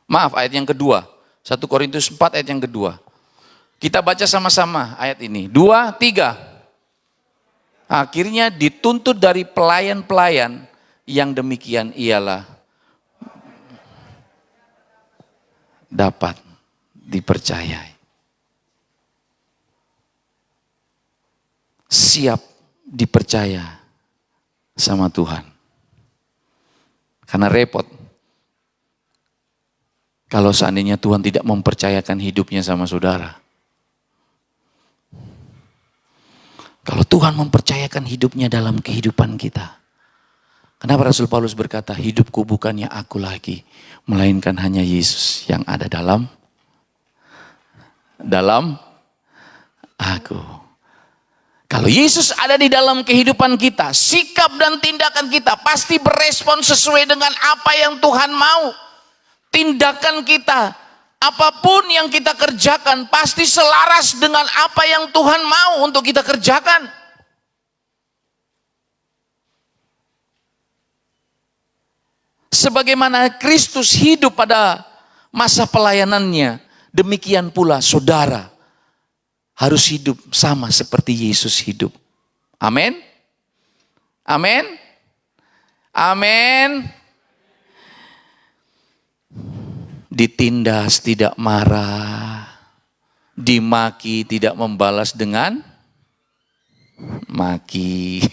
Speaker 2: Maaf, ayat yang kedua. 1 Korintus 4 ayat yang kedua. Kita baca sama-sama ayat ini. 2, 3. Akhirnya dituntut dari pelayan-pelayan yang demikian ialah dapat dipercayai. Siap dipercaya sama Tuhan. Karena repot. Kalau seandainya Tuhan tidak mempercayakan hidupnya sama saudara. Kalau Tuhan mempercayakan hidupnya dalam kehidupan kita. Kenapa Rasul Paulus berkata, hidupku bukannya aku lagi, melainkan hanya Yesus yang ada dalam aku. Kalau Yesus ada di dalam kehidupan kita, sikap dan tindakan kita pasti berespon sesuai dengan apa yang Tuhan mau. Tindakan kita, apapun yang kita kerjakan pasti selaras dengan apa yang Tuhan mau untuk kita kerjakan. Sebagaimana Kristus hidup pada masa pelayanannya, demikian pula saudara harus hidup sama seperti Yesus hidup. Amin. Amin. Amin. Ditindas tidak marah, dimaki tidak membalas dengan maki.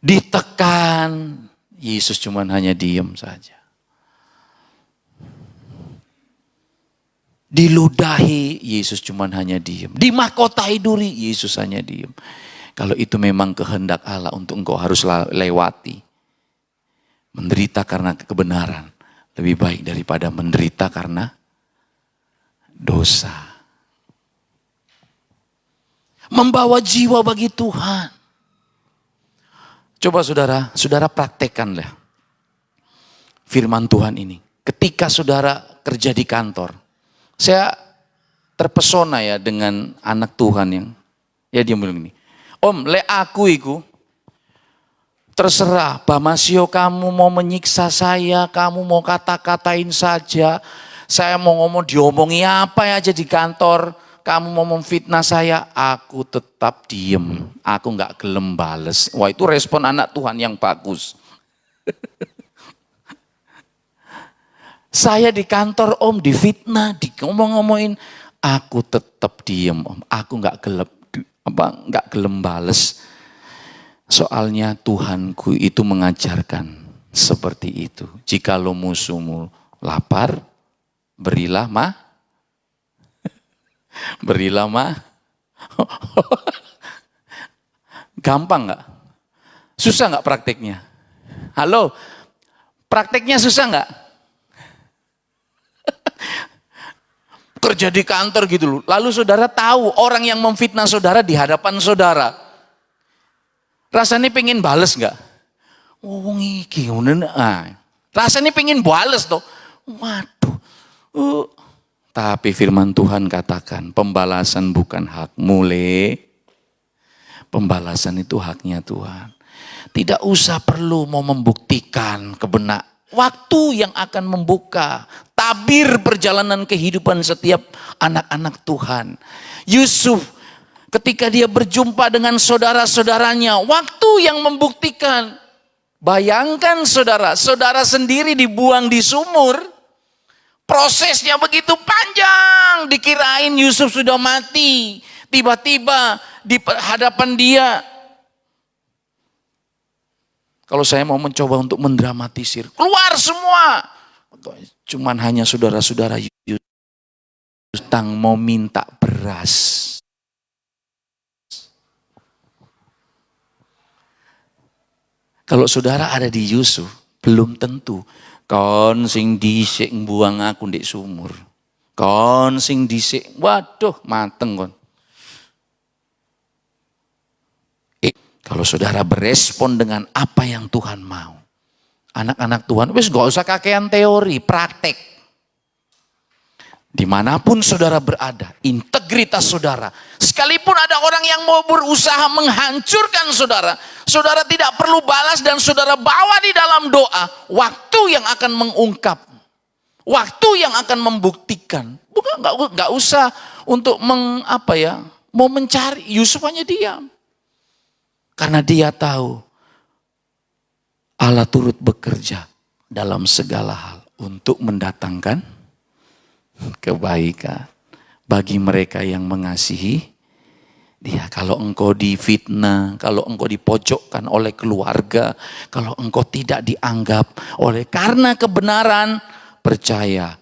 Speaker 2: Ditekan, Yesus cuman hanya diam saja. Diludahi, Yesus cuman hanya diam. Dimahkotai duri, Yesus hanya diam. Kalau itu memang kehendak Allah untuk engkau harus lewati. Menderita karena kebenaran lebih baik daripada menderita karena dosa. Membawa jiwa bagi Tuhan. Coba saudara praktekkanlah firman Tuhan ini. Ketika saudara kerja di kantor, saya terpesona ya dengan anak Tuhan yang ya dia bilang ini, Om, le aku iku terserah, Bamasio kamu mau menyiksa saya, kamu mau kata-katain saja, saya mau ngomong diomongi apa aja di kantor, kamu mau memfitnah saya, aku tetap diem, aku gak gelem bales. Wah itu respon anak Tuhan yang bagus. Saya di kantor Om difitnah, ngomong-ngomongin, aku tetap diem Om, aku gak gelem bales. Soalnya Tuhanku itu mengajarkan seperti itu. Jikalau musuhmu lapar, berilah berilah Gampang gak? Susah gak prakteknya? Halo, prakteknya susah gak? Kerja di kantor gitu loh. Lalu saudara tahu orang yang memfitnah saudara di hadapan saudara. Rasanya pengen bales nggak? Oh iki, rasanya pengen bales toh. Waduh. Tapi firman Tuhan katakan, pembalasan bukan hakmu, Le. Pembalasan itu haknya Tuhan. Tidak usah perlu mau membuktikan kebenaran. Waktu yang akan membuka tabir perjalanan kehidupan setiap anak-anak Tuhan. Yusuf ketika dia berjumpa dengan saudara-saudaranya, waktu yang membuktikan. Bayangkan saudara, saudara sendiri dibuang di sumur. Prosesnya begitu panjang, dikirain Yusuf sudah mati. Tiba-tiba di hadapan dia. Kalau saya mau mencoba untuk mendramatisir, keluar semua. Cuman hanya saudara-saudara Yusuf mau minta beras. Kalau saudara ada di Yusuf, belum tentu. Kon sing dhisik buang aku ndek sumur. Kon sing dhisik, waduh mateng kon. Kalau saudara berespon dengan apa yang Tuhan mau. Anak-anak Tuhan, wis gak usah kakean teori, praktek. Dimanapun saudara berada, integritas saudara. Sekalipun ada orang yang mau berusaha menghancurkan saudara, saudara tidak perlu balas dan saudara bawa di dalam doa. Waktu yang akan mengungkap, waktu yang akan membuktikan. Bukan nggak usah untuk mau mencari. Yusuf hanya diam. Karena dia tahu Allah turut bekerja dalam segala hal untuk mendatangkan kebaikan bagi mereka yang mengasihi dia. Kalau engkau difitnah, kalau engkau dipojokkan oleh keluarga, kalau engkau tidak dianggap karena kebenaran, percaya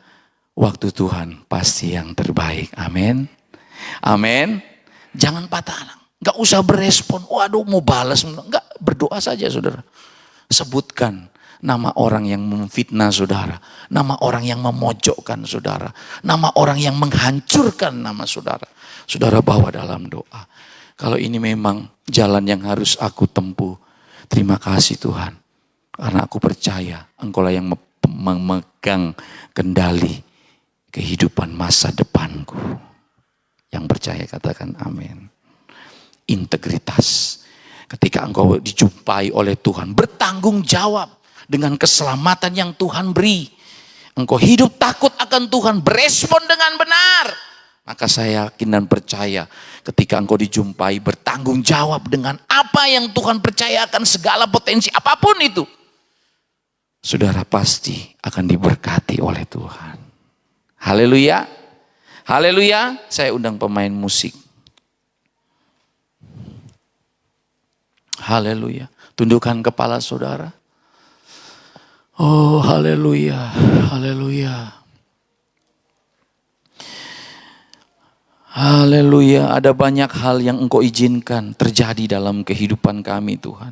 Speaker 2: waktu Tuhan pasti yang terbaik. Amin. Amin. Jangan patah. Gak usah berespon, waduh mau balas. Enggak, berdoa saja saudara. Sebutkan nama orang yang memfitnah saudara. Nama orang yang memojokkan saudara. Nama orang yang menghancurkan nama saudara. Saudara bawa dalam doa. Kalau ini memang jalan yang harus aku tempuh. Terima kasih Tuhan. Karena aku percaya engkaulah yang memegang kendali kehidupan masa depanku. Yang percaya katakan amin. Integritas. Ketika engkau dijumpai oleh Tuhan, bertanggung jawab dengan keselamatan yang Tuhan beri. Engkau hidup takut akan Tuhan, berespon dengan benar. Maka saya yakin dan percaya ketika engkau dijumpai bertanggung jawab dengan apa yang Tuhan percayakan, segala potensi apapun itu. Saudara pasti akan diberkati oleh Tuhan. Haleluya. Haleluya. Saya undang pemain musik. Haleluya. Tundukkan kepala saudara. Oh haleluya. Haleluya. Haleluya. Ada banyak hal yang engkau izinkan terjadi dalam kehidupan kami Tuhan.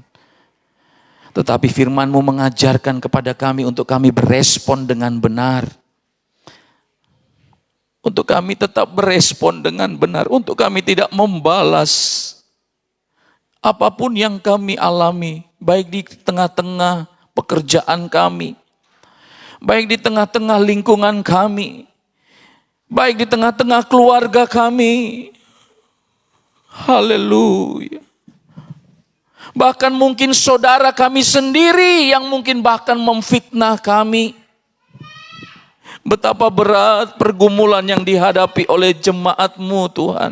Speaker 2: Tetapi firman-Mu mengajarkan kepada kami untuk kami berespon dengan benar. Untuk kami tetap berespon dengan benar. Untuk kami tidak membalas apapun yang kami alami, baik di tengah-tengah pekerjaan kami, baik di tengah-tengah lingkungan kami, baik di tengah-tengah keluarga kami. Haleluya. Bahkan mungkin saudara kami sendiri yang mungkin bahkan memfitnah kami. Betapa berat pergumulan yang dihadapi oleh jemaat-Mu Tuhan.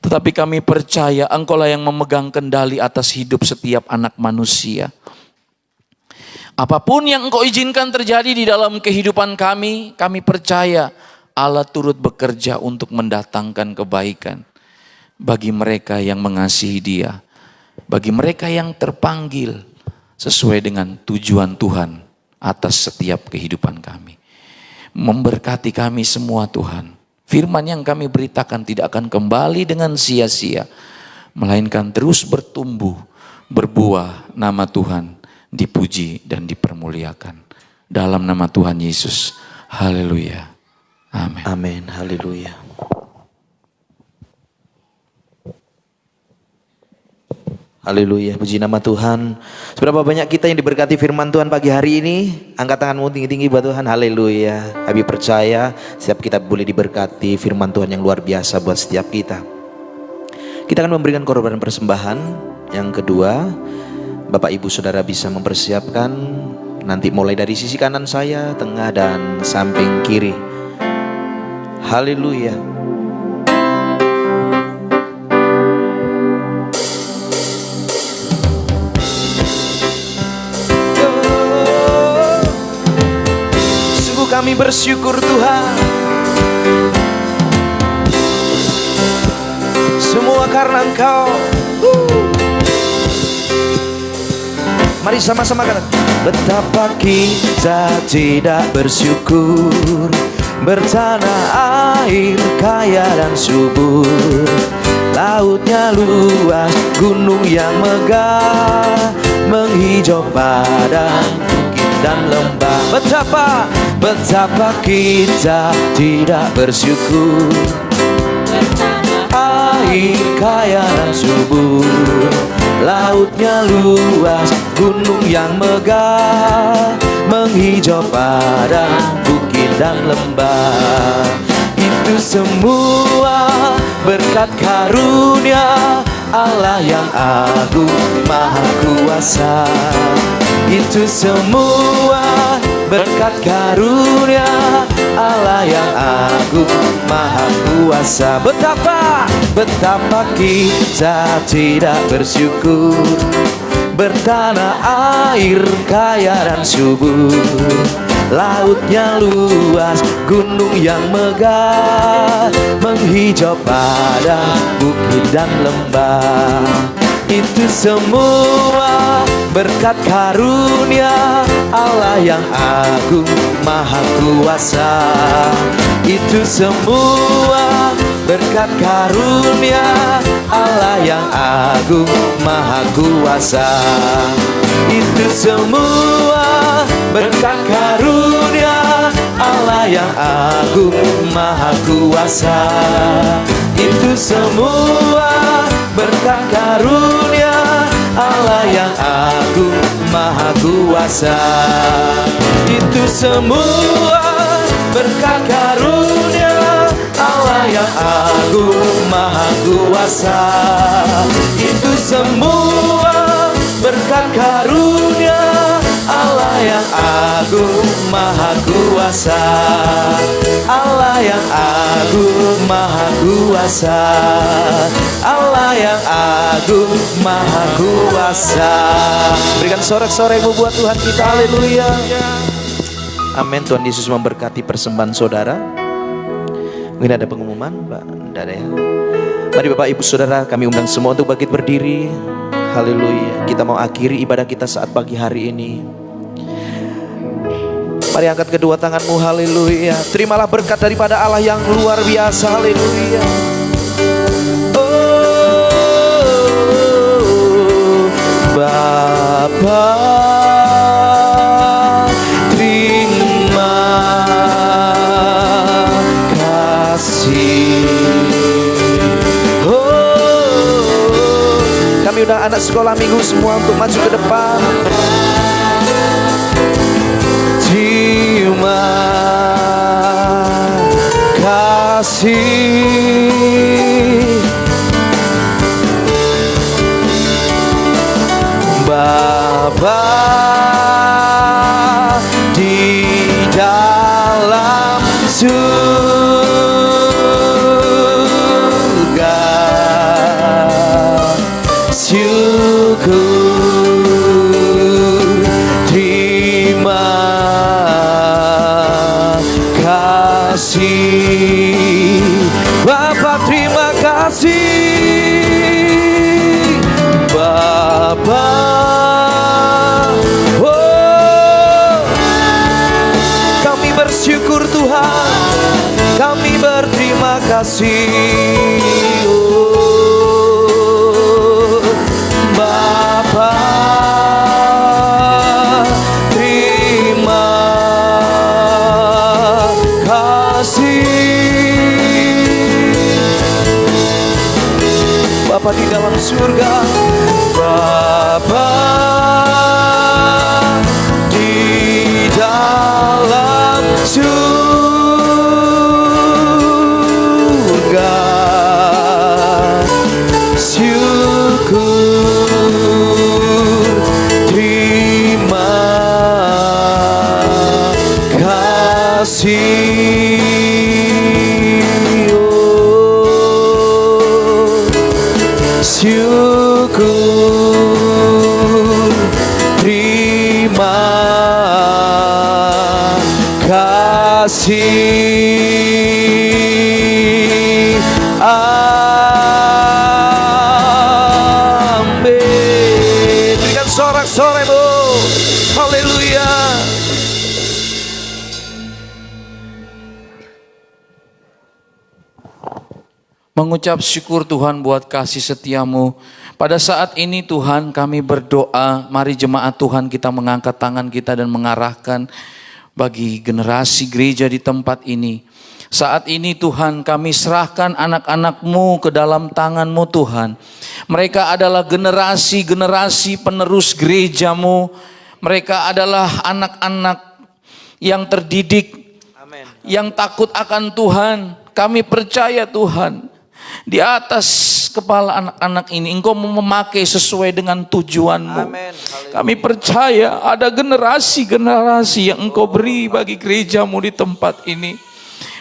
Speaker 2: Tetapi kami percaya Engkaulah yang memegang kendali atas hidup setiap anak manusia. Apapun yang Engkau izinkan terjadi di dalam kehidupan kami percaya Allah turut bekerja untuk mendatangkan kebaikan. Bagi mereka yang mengasihi Dia. Bagi mereka yang terpanggil sesuai dengan tujuan Tuhan atas setiap kehidupan kami. Memberkati kami semua Tuhan. Firman yang kami beritakan tidak akan kembali dengan sia-sia. Melainkan terus bertumbuh, berbuah, nama Tuhan dipuji dan dipermuliakan. Dalam nama Tuhan Yesus. Haleluya. Amin.
Speaker 1: Amin. Haleluya. Haleluya, puji nama Tuhan. Seberapa banyak kita yang diberkati firman Tuhan pagi hari ini? Angkat tanganmu tinggi-tinggi buat Tuhan. Haleluya. Kami percaya setiap kita boleh diberkati firman Tuhan yang luar biasa buat setiap kita. Kita akan memberikan korban persembahan. Yang kedua, Bapak Ibu Saudara bisa mempersiapkan nanti mulai dari sisi kanan saya, tengah dan samping kiri. Haleluya. Sungguh kami bersyukur Tuhan, semua karena Engkau. Mari sama-sama katakan, betapa kita tidak bersyukur, bertanah air kaya dan subur, lautnya luas, gunung yang megah, menghijau padang, bukit dan lembah. Betapa kita tidak bersyukur, air kaya dan subur, lautnya luas, gunung yang megah, menghijau padang, bukit dan lembah. Itu semua berkat karunia Allah yang agung maha kuasa. Itu semua berkat karunia Allah yang agung maha kuasa. Betapa kita tidak bersyukur, bertanah air kaya dan subur, lautnya luas, gunung yang megah, menghijau padang, bukit dan lembah. Itu semua berkat karunia Allah yang agung maha kuasa. Itu semua berkat karunia Allah yang agung maha kuasa. Itu semua berkat karunia Allah yang agung maha kuasa. Itu semua berkat karunia Allah yang agung maha kuasa. Itu semua berkat karunia Allah yang agung maha kuasa. Itu semua berkat karunia Allah yang agung maha kuasa. Allah yang agung maha kuasa. Allah yang agung maha kuasa. Berikan sorak-sorakmu buat Tuhan kita. Haleluya. Amin. Tuhan Yesus memberkati persembahan saudara. Mungkin ada pengumuman, Pak? Tidak ada ya. Mari Bapak Ibu Saudara, kami undang semua untuk bangkit berdiri. Haleluya. Kita mau akhiri ibadah kita saat pagi hari ini. Mari angkat kedua tanganmu. Haleluya. Terimalah berkat daripada Allah yang luar biasa. Haleluya. Oh, Bapa, terima kasih. Oh, kami undang anak sekolah minggu semua untuk maju ke depan. Terima kasih Bapa di dalam surga. Syukur, terima kasih Bapa, terima kasih Bapa. Oh, kami bersyukur Tuhan, kami berterima kasih. Oh, Bapa, terima Bapa di dalam surga, Bapa di dalam surga, syukur, terima kasih. Syukur, terima kasih. Amin. Berikan sorak-soremu. Haleluya.
Speaker 2: Mengucap syukur Tuhan buat kasih setiamu. Pada saat ini Tuhan kami berdoa, mari jemaat Tuhan kita mengangkat tangan kita dan mengarahkan bagi generasi gereja di tempat ini. Saat ini Tuhan kami serahkan anak-anak-Mu ke dalam tangan-Mu Tuhan. Mereka adalah generasi-generasi penerus gereja-Mu. Mereka adalah anak-anak yang terdidik,
Speaker 1: Amin.
Speaker 2: yang takut akan Tuhan. Kami percaya Tuhan, di atas kepala anak-anak ini Engkau memakai sesuai dengan tujuan-Mu.
Speaker 1: Amin.
Speaker 2: Kami percaya ada generasi-generasi yang Engkau beri bagi gereja-Mu di tempat ini.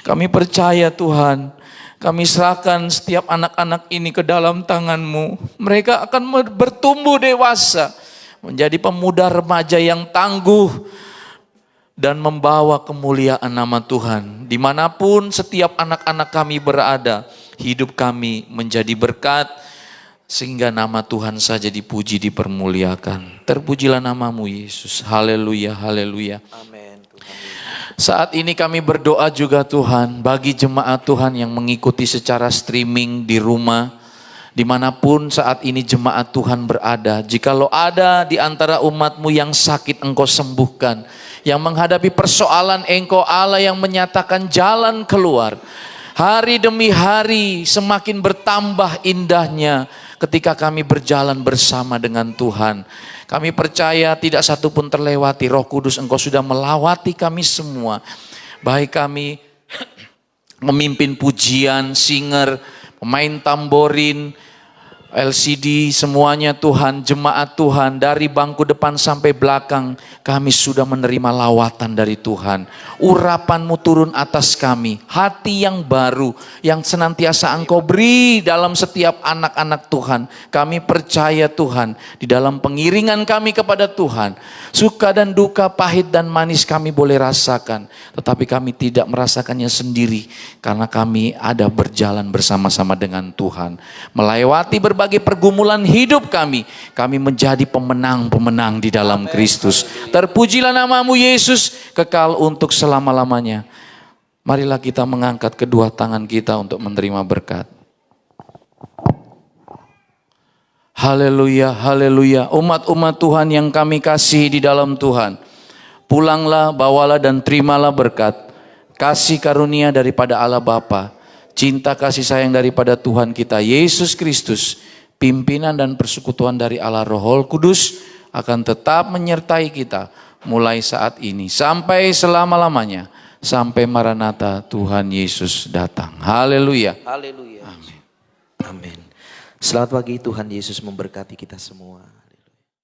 Speaker 2: Kami percaya Tuhan, kami serahkan setiap anak-anak ini ke dalam tangan-Mu. Mereka akan bertumbuh dewasa, menjadi pemuda remaja yang tangguh dan membawa kemuliaan nama Tuhan. Dimanapun setiap anak-anak kami berada, hidup kami menjadi berkat, sehingga nama Tuhan saja dipuji, dipermuliakan. Terpujilah nama-Mu Yesus. Haleluya, haleluya.
Speaker 1: Amin.
Speaker 2: Saat ini kami berdoa juga Tuhan, bagi jemaat Tuhan yang mengikuti secara streaming di rumah, dimanapun saat ini jemaat Tuhan berada. Jikalau ada di antara umat-Mu yang sakit, Engkau sembuhkan. Yang menghadapi persoalan, Engkau Allah yang menyatakan jalan keluar. Hari demi hari semakin bertambah indahnya ketika kami berjalan bersama dengan Tuhan. Kami percaya tidak satu pun terlewati. Roh Kudus, Engkau sudah melawati kami semua. Baik kami memimpin pujian, singer, pemain tamborin, LCD, semuanya Tuhan, jemaat Tuhan, dari bangku depan sampai belakang, kami sudah menerima lawatan dari Tuhan. Urapan-Mu turun atas kami, hati yang baru, yang senantiasa Engkau beri dalam setiap anak-anak Tuhan. Kami percaya Tuhan, di dalam pengiringan kami kepada Tuhan, suka dan duka, pahit dan manis kami boleh rasakan. Tetapi kami tidak merasakannya sendiri, karena kami ada berjalan bersama-sama dengan Tuhan. Melewati berbagai pergumulan hidup kami menjadi pemenang-pemenang di dalam Kristus. Terpujilah nama-Mu Yesus, kekal untuk selama-lamanya. Marilah kita mengangkat kedua tangan kita untuk menerima berkat. Haleluya, haleluya. Umat-umat Tuhan yang kami kasihi di dalam Tuhan, pulanglah, bawalah dan terimalah berkat, kasih karunia daripada Allah Bapa, cinta kasih sayang daripada Tuhan kita Yesus Kristus, pimpinan dan persekutuan dari Allah Roh Kudus akan tetap menyertai kita mulai saat ini sampai selama-lamanya, sampai Maranatha Tuhan Yesus datang. Haleluya.
Speaker 1: Haleluya. Amin. Amin. Selamat pagi, Tuhan Yesus memberkati kita semua.